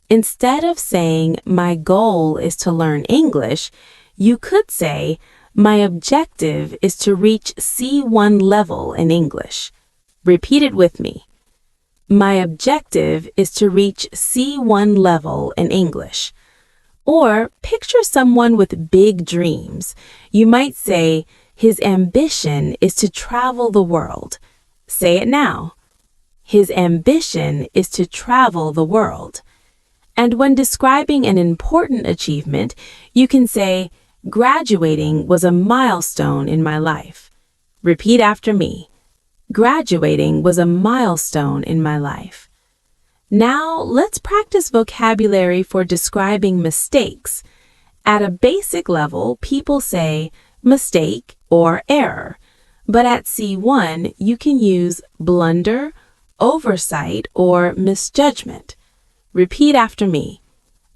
Instead of saying, my goal is to learn English, you could say, my objective is to reach C1 level in English. Repeat it with me. My objective is to reach C1 level in English. Or picture someone with big dreams. You might say, his ambition is to travel the world. Say it now. His ambition is to travel the world. And when describing an important achievement, you can say, graduating was a milestone in my life. Repeat after me. Graduating was a milestone in my life. Now let's practice vocabulary for describing mistakes. At a basic level, people say mistake or error. But at C1, you can use blunder, oversight, or misjudgment. Repeat after me.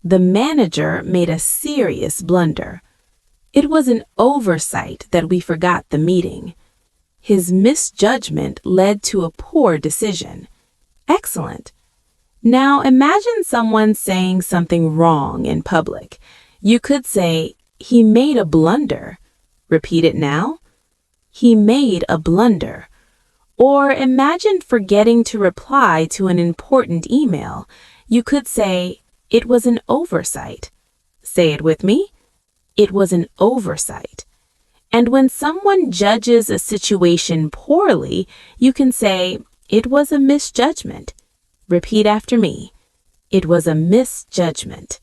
The manager made a serious blunder. It was an oversight that we forgot the meeting. His misjudgment led to a poor decision. Excellent. Now imagine someone saying something wrong in public. You could say, he made a blunder. Repeat it now. He made a blunder. Or imagine forgetting to reply to an important email. You could say, it was an oversight. Say it with me. It was an oversight. And when someone judges a situation poorly, you can say, it was a misjudgment. Repeat after me. It was a misjudgment.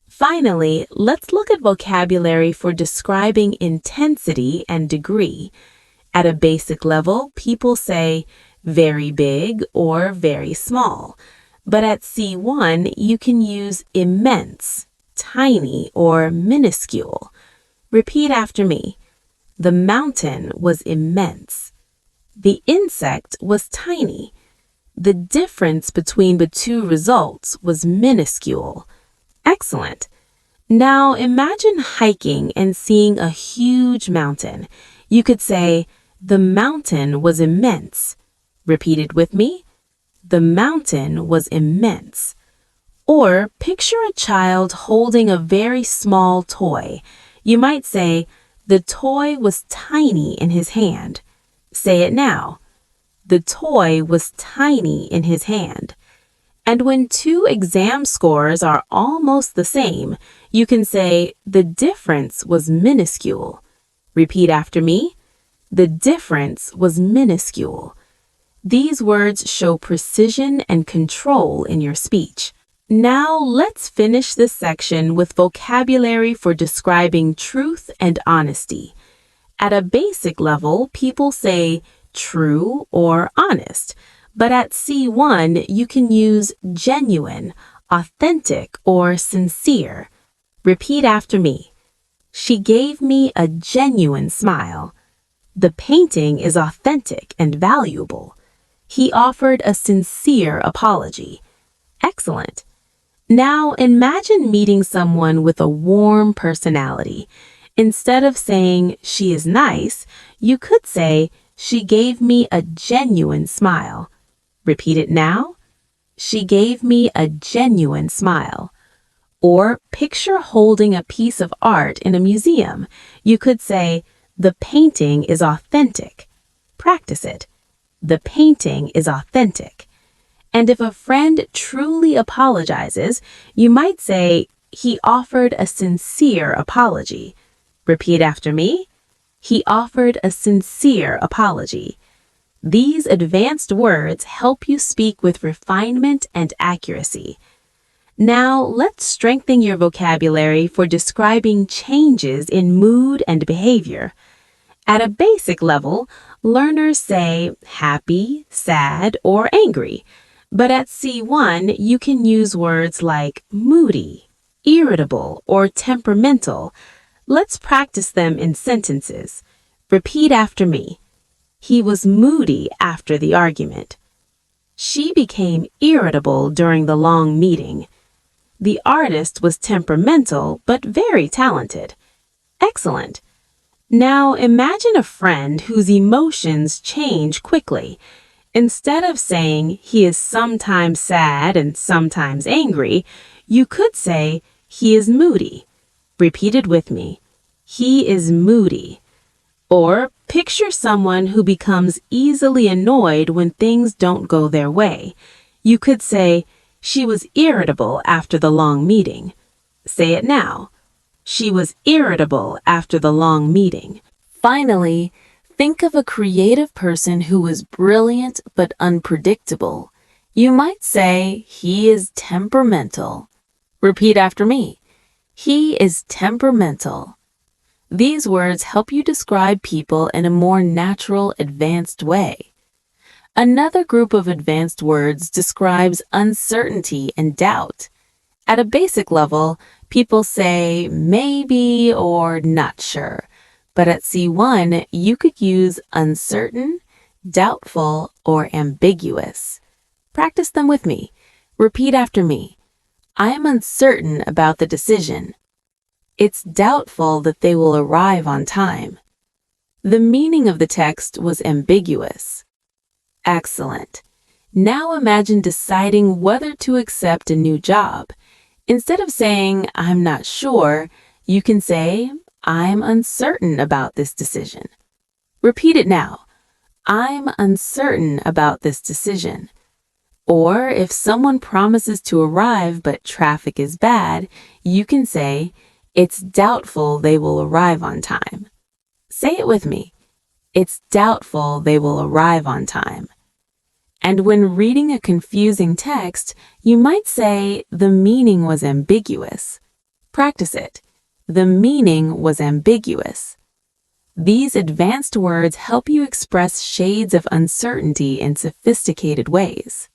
Finally, let's look at vocabulary for describing intensity and degree. At a basic level, people say very big or very small. But at C1, you can use immense, tiny, or minuscule. Repeat after me. The mountain was immense. The insect was tiny. The difference between the two results was minuscule. Excellent. Now imagine hiking and seeing a huge mountain. You could say, the mountain was immense. Repeat it with me. The mountain was immense. Or picture a child holding a very small toy. You might say, the toy was tiny in his hand. Say it now. The toy was tiny in his hand. And when two exam scores are almost the same, you can say the difference was minuscule. Repeat after me. The difference was minuscule. These words show precision and control in your speech. Now let's finish this section with vocabulary for describing truth and honesty. At a basic level, people say true or honest, but at C1, you can use genuine, authentic, or sincere. Repeat after me. She gave me a genuine smile. The painting is authentic and valuable. He offered a sincere apology. Excellent. Now imagine meeting someone with a warm personality. Instead of saying she is nice, you could say she gave me a genuine smile. Repeat it now. She gave me a genuine smile. Or picture holding a piece of art in a museum. You could say, the painting is authentic. Practice it. The painting is authentic. And if a friend truly apologizes, you might say, he offered a sincere apology. Repeat after me. He offered a sincere apology. These advanced words help you speak with refinement and accuracy. Now, let's strengthen your vocabulary for describing changes in mood and behavior. At a basic level, learners say happy, sad, or angry. But at C1, you can use words like moody, irritable, or temperamental. Let's practice them in sentences. Repeat after me. He was moody after the argument. She became irritable during the long meeting. The artist was temperamental but very talented. Excellent. Now imagine a friend whose emotions change quickly. Instead of saying he is sometimes sad and sometimes angry, you could say he is moody. Repeat it with me. He is moody. Or picture someone who becomes easily annoyed when things don't go their way. You could say, she was irritable after the long meeting. Say it now. She was irritable after the long meeting. Finally, think of a creative person who was brilliant but unpredictable. You might say, he is temperamental. Repeat after me. He is temperamental. These words help you describe people in a more natural, advanced way. Another group of advanced words describes uncertainty and doubt. At a basic level, people say maybe or not sure. But at C1, you could use uncertain, doubtful, or ambiguous. Practice them with me. Repeat after me. I am uncertain about the decision. It's doubtful that they will arrive on time. The meaning of the text was ambiguous. Excellent. Now imagine deciding whether to accept a new job. Instead of saying, I'm not sure, you can say, I'm uncertain about this decision. Repeat it now. I'm uncertain about this decision. Or if someone promises to arrive but traffic is bad, you can say, it's doubtful they will arrive on time. Say it with me. It's doubtful they will arrive on time. And when reading a confusing text, you might say the meaning was ambiguous. Practice it. The meaning was ambiguous. These advanced words help you express shades of uncertainty in sophisticated ways.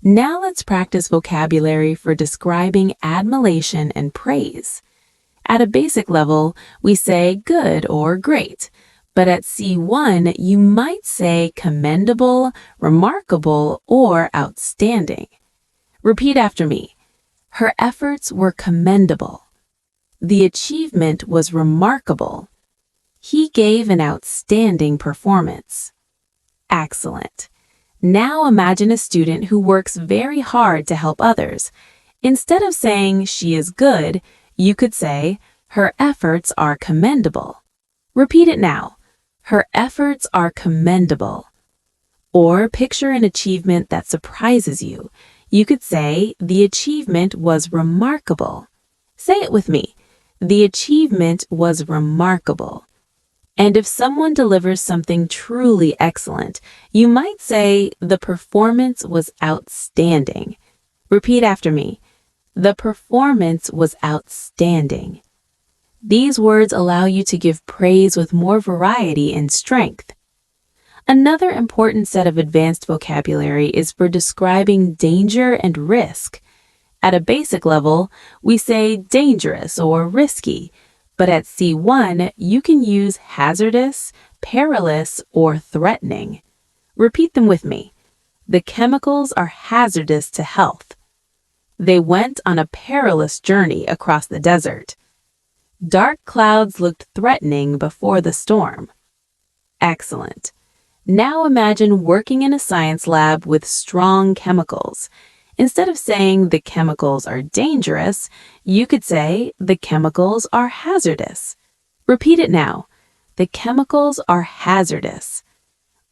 Now let's practice vocabulary for describing admiration and praise. At a basic level, we say good or great. But at C1, you might say commendable, remarkable, or outstanding. Repeat after me. Her efforts were commendable. The achievement was remarkable. He gave an outstanding performance. Excellent. Now imagine a student who works very hard to help others. Instead of saying she is good, you could say her efforts are commendable. Repeat it now. Her efforts are commendable. Or picture an achievement that surprises you. You could say the achievement was remarkable. Say it with me. The achievement was remarkable. And if someone delivers something truly excellent, you might say the performance was outstanding. Repeat after me. The performance was outstanding. These words allow you to give praise with more variety and strength. Another important set of advanced vocabulary is for describing danger and risk. At a basic level, we say dangerous or risky, but at C1, you can use hazardous, perilous, or threatening. Repeat them with me. The chemicals are hazardous to health. They went on a perilous journey across the desert. Dark clouds looked threatening before the storm. Excellent. Now imagine working in a science lab with strong chemicals. Instead of saying the chemicals are dangerous, you could say the chemicals are hazardous. Repeat it now. The chemicals are hazardous.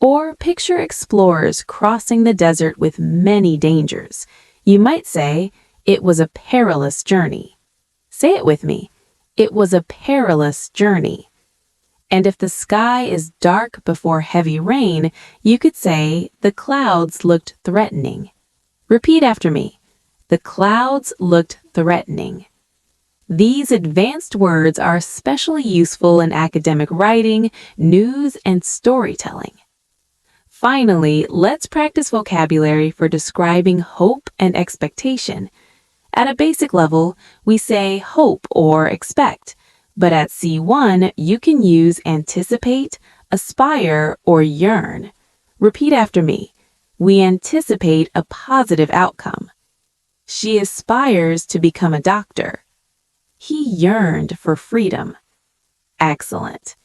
Or picture explorers crossing the desert with many dangers. You might say, it was a perilous journey. Say it with me. It was a perilous journey. And if the sky is dark before heavy rain, you could say, the clouds looked threatening. Repeat after me. The clouds looked threatening. These advanced words are especially useful in academic writing, news, and storytelling. Finally, let's practice vocabulary for describing hope and expectation. At a basic level, we say hope or expect, but at C1, you can use anticipate, aspire, or yearn. Repeat after me. We anticipate a positive outcome. She aspires to become a doctor. He yearned for freedom. Excellent.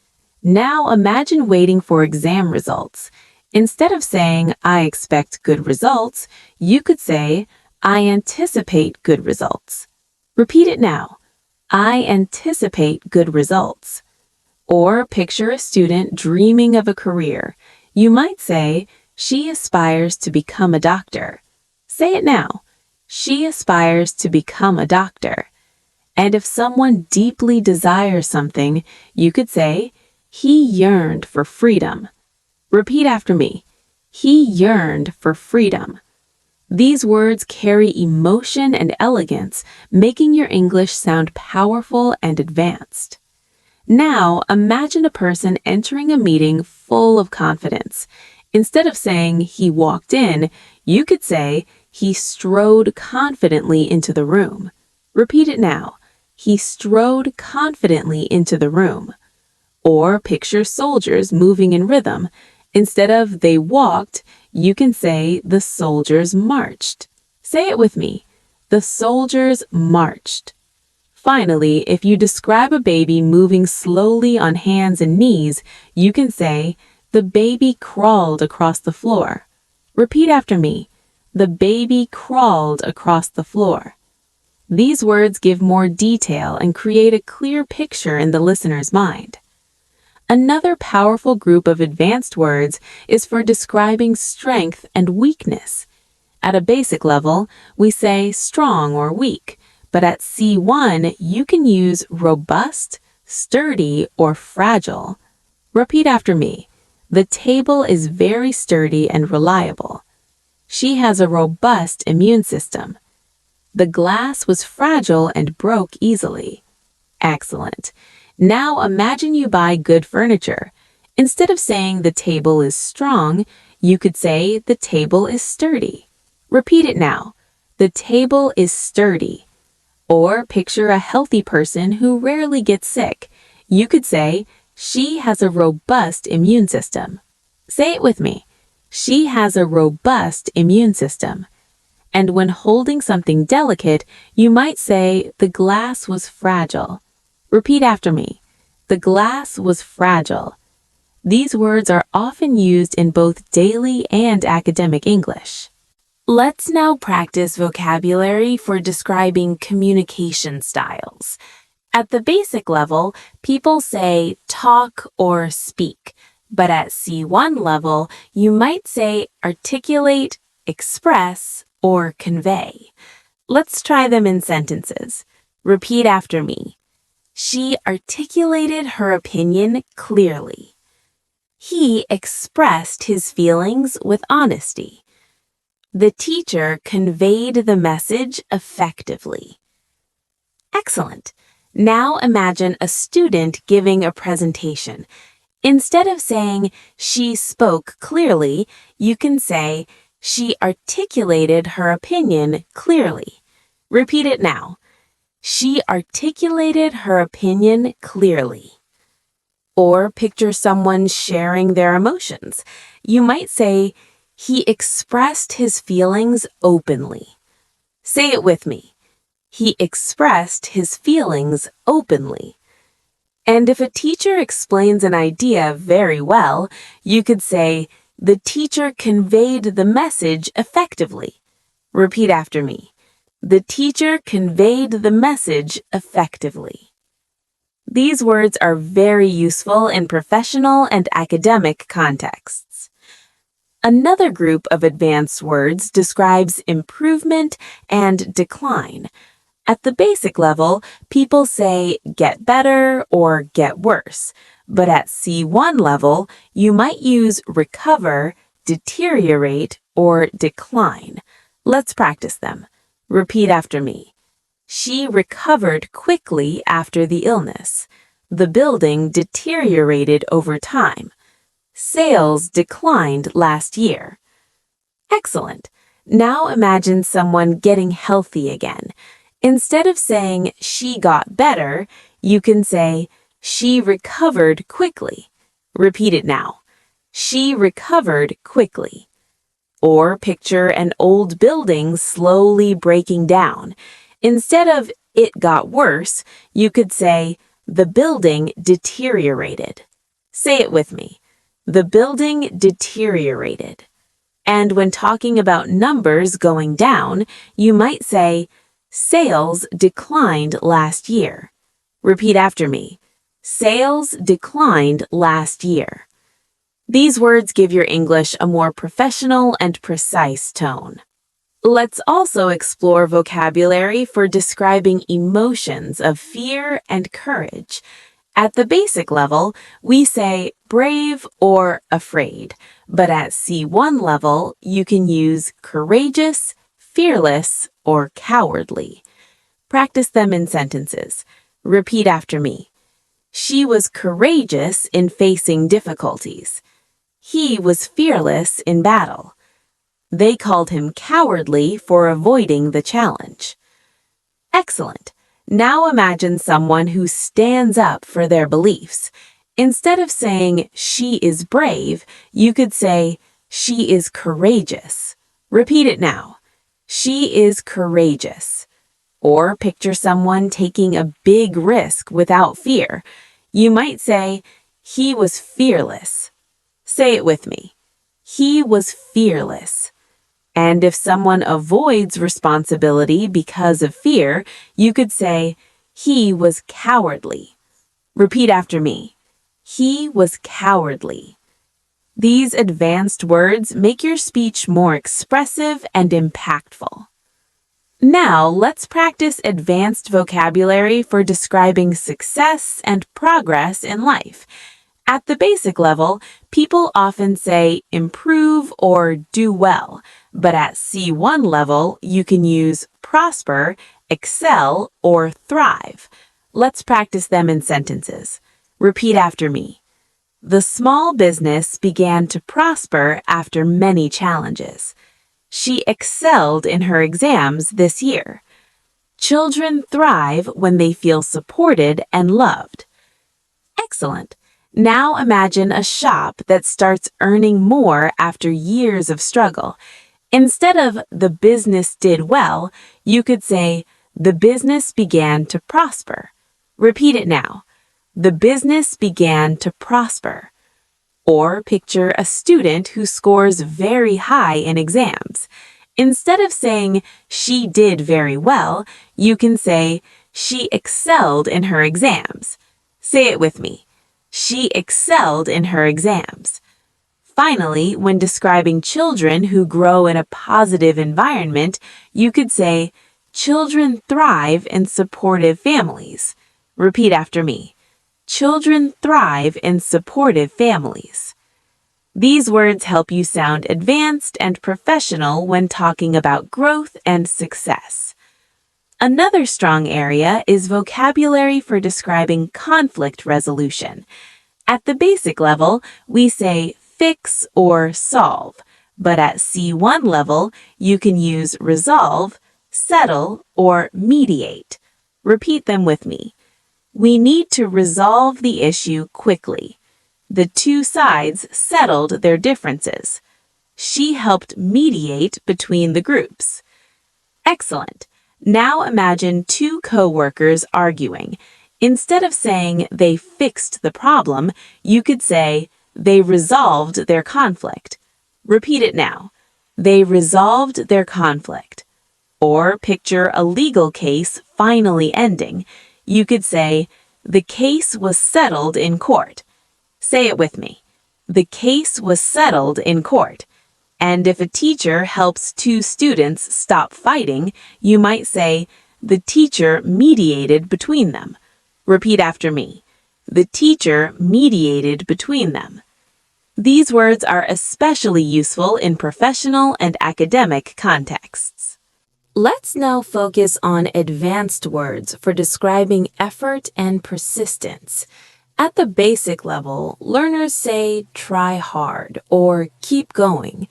Now imagine waiting for exam results. Instead of saying, I expect good results, you could say, I anticipate good results. Repeat it now. I anticipate good results. Or picture a student dreaming of a career. You might say, she aspires to become a doctor. Say it now. She aspires to become a doctor. And if someone deeply desires something, you could say, he yearned for freedom. Repeat after me. He yearned for freedom. These words carry emotion and elegance, making your English sound powerful and advanced. Now, imagine a person entering a meeting full of confidence. Instead of saying he walked in, you could say he strode confidently into the room. Repeat it now. He strode confidently into the room. Or picture soldiers moving in rhythm. Instead of they walked, you can say the soldiers marched. Say it with me. The soldiers marched. Finally, if you describe a baby moving slowly on hands and knees, you can say, the baby crawled across the floor. Repeat after me. The baby crawled across the floor. These words give more detail and create a clear picture in the listener's mind. Another powerful group of advanced words is for describing strength and weakness. At a basic level, we say strong or weak, but at C1, you can use robust, sturdy, or fragile. Repeat after me. The table is very sturdy and reliable. She has a robust immune system. The glass was fragile and broke easily. Excellent. Now imagine you buy good furniture. Instead of saying the table is strong, you could say the table is sturdy. Repeat it now. The table is sturdy. Or picture a healthy person who rarely gets sick. You could say, she has a robust immune system. Say it with me. She has a robust immune system. And when holding something delicate, you might say the glass was fragile. Repeat after me. The glass was fragile. These words are often used in both daily and academic English. Let's now practice vocabulary for describing communication styles. At the basic level, people say talk or speak, but at C1 level, you might say articulate, express, or convey. Let's try them in sentences. Repeat after me. She articulated her opinion clearly. He expressed his feelings with honesty. The teacher conveyed the message effectively. Excellent. Now imagine a student giving a presentation. Instead of saying, she spoke clearly, you can say, she articulated her opinion clearly. Repeat it now. She articulated her opinion clearly. Or picture someone sharing their emotions. You might say, he expressed his feelings openly. Say it with me. He expressed his feelings openly. And if a teacher explains an idea very well, you could say, the teacher conveyed the message effectively. Repeat after me. The teacher conveyed the message effectively. These words are very useful in professional and academic contexts. Another group of advanced words describes improvement and decline. At the basic level, people say get better or get worse, but at C1 level, you might use recover, deteriorate, or decline. Let's practice them. Repeat after me. She recovered quickly after the illness. The building deteriorated over time. Sales declined last year. Excellent. Now imagine someone getting healthy again. Instead of saying she got better, you can say she recovered quickly. Repeat it now. She recovered quickly. Or picture an old building slowly breaking down. Instead of it got worse, you could say the building deteriorated. Say it with me. The building deteriorated. And when talking about numbers going down, you might say, sales declined last year. Repeat after me. Sales declined last year. These words give your English a more professional and precise tone. Let's also explore vocabulary for describing emotions of fear and courage. At the basic level, we say brave or afraid, but at C1 level, you can use courageous, fearless, or cowardly. Practice them in sentences. Repeat after me. She was courageous in facing difficulties. He was fearless in battle. They called him cowardly for avoiding the challenge. Excellent. Now imagine someone who stands up for their beliefs. Instead of saying she is brave, you could say she is courageous. Repeat it now. She is courageous. Or picture someone taking a big risk without fear. You might say, he was fearless. Say it with me. He was fearless. And if someone avoids responsibility because of fear, you could say, he was cowardly. Repeat after me. He was cowardly. These advanced words make your speech more expressive and impactful. Now, let's practice advanced vocabulary for describing success and progress in life. At the basic level, people often say improve or do well, but at C1 level, you can use prosper, excel, or thrive. Let's practice them in sentences. Repeat after me. The small business began to prosper after many challenges. She excelled in her exams this year. Children thrive when they feel supported and loved. Excellent. Now imagine a shop that starts earning more after years of struggle. Instead of the business did well, you could say the business began to prosper. Repeat it now. The business began to prosper. Or picture a student who scores very high in exams. Instead of saying she did very well, you can say she excelled in her exams. Say it with me. She excelled in her exams. Finally, when describing children who grow in a positive environment, you could say, children thrive in supportive families. Repeat after me. Children thrive in supportive families. These words help you sound advanced and professional when talking about growth and success. Another strong area is vocabulary for describing conflict resolution. At the basic level, we say fix or solve, but at C1 level, you can use resolve, settle, or mediate. Repeat them with me. We need to resolve the issue quickly. The two sides settled their differences. She helped mediate between the groups. Excellent. Now imagine two co-workers arguing. Instead of saying they fixed the problem, you could say they resolved their conflict. Repeat it now. They resolved their conflict. Or picture a legal case finally ending. You could say, the case was settled in court. Say it with me. The case was settled in court. And if a teacher helps two students stop fighting, you might say, the teacher mediated between them. Repeat after me. The teacher mediated between them. These words are especially useful in professional and academic contexts. Let's now focus on advanced words for describing effort and persistence. At the basic level, learners say try hard or keep going.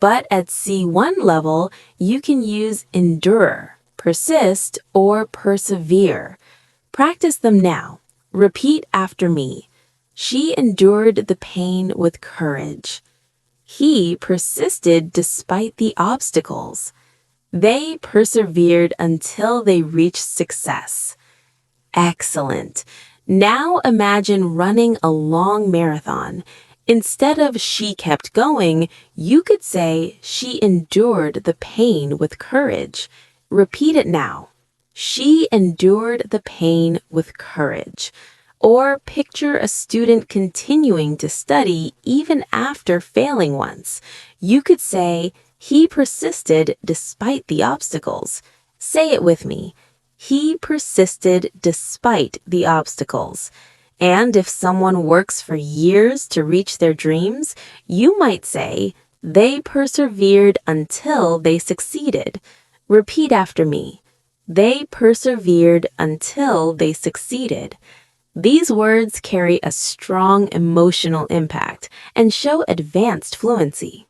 But at C1 level, you can use endure, persist, or persevere. Practice them now. Repeat after me. She endured the pain with courage. He persisted despite the obstacles. They persevered until they reached success. Excellent. Now imagine running a long marathon. Instead of she kept going, you could say she endured the pain with courage. Repeat it now. She endured the pain with courage. Or picture a student continuing to study even after failing once. You could say, he persisted despite the obstacles. Say it with me. He persisted despite the obstacles. And if someone works for years to reach their dreams, you might say, they persevered until they succeeded. Repeat after me. They persevered until they succeeded. These words carry a strong emotional impact and show advanced fluency.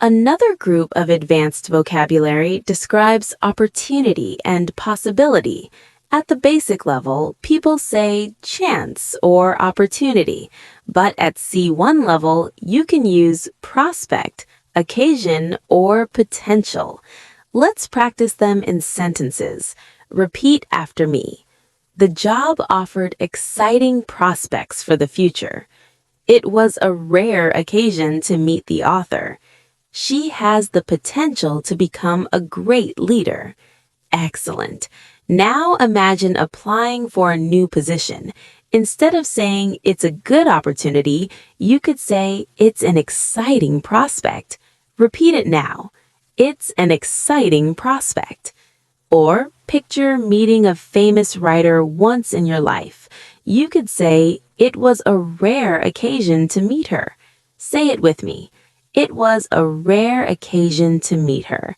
Another group of advanced vocabulary describes opportunity and possibility. At the basic level, people say chance or opportunity, but at C1 level, you can use prospect, occasion, or potential. Let's practice them in sentences. Repeat after me. The job offered exciting prospects for the future. It was a rare occasion to meet the author. She has the potential to become a great leader. Excellent. Now imagine applying for a new position. Instead of saying it's a good opportunity, you could say it's an exciting prospect. Repeat it now. It's an exciting prospect. Or picture meeting a famous writer once in your life. You could say it was a rare occasion to meet her. Say it with me. It was a rare occasion to meet her.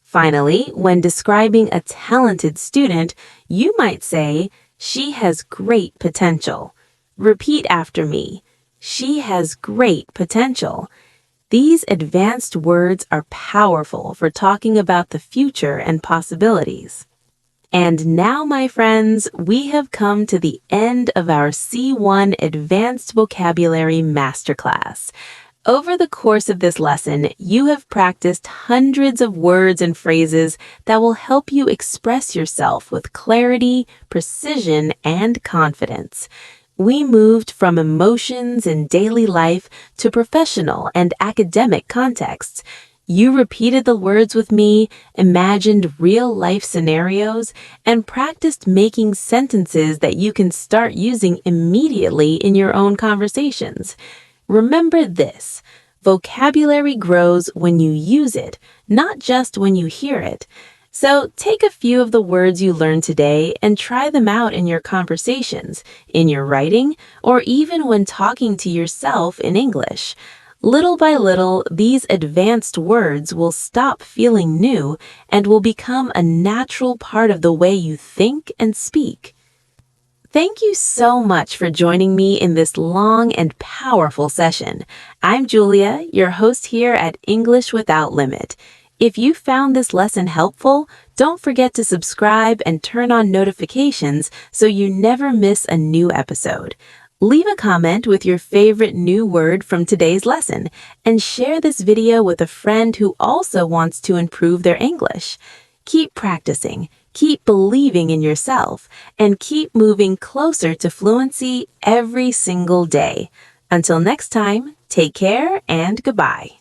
Finally, when describing a talented student, you might say, she has great potential. Repeat after me. She has great potential. These advanced words are powerful for talking about the future and possibilities. And now, my friends, we have come to the end of our C1 Advanced Vocabulary Masterclass. Over the course of this lesson, you have practiced hundreds of words and phrases that will help you express yourself with clarity, precision, and confidence. We moved from emotions in daily life to professional and academic contexts. You repeated the words with me, imagined real-life scenarios, and practiced making sentences that you can start using immediately in your own conversations. Remember this, vocabulary grows when you use it, not just when you hear it. So take a few of the words you learned today and try them out in your conversations, in your writing, or even when talking to yourself in English. Little by little, these advanced words will stop feeling new and will become a natural part of the way you think and speak. Thank you so much for joining me in this long and powerful session. I'm Julia, your host here at English Without Limit. If you found this lesson helpful, don't forget to subscribe and turn on notifications so you never miss a new episode. Leave a comment with your favorite new word from today's lesson and share this video with a friend who also wants to improve their English. Keep practicing. Keep believing in yourself, and keep moving closer to fluency every single day. Until next time, take care and goodbye.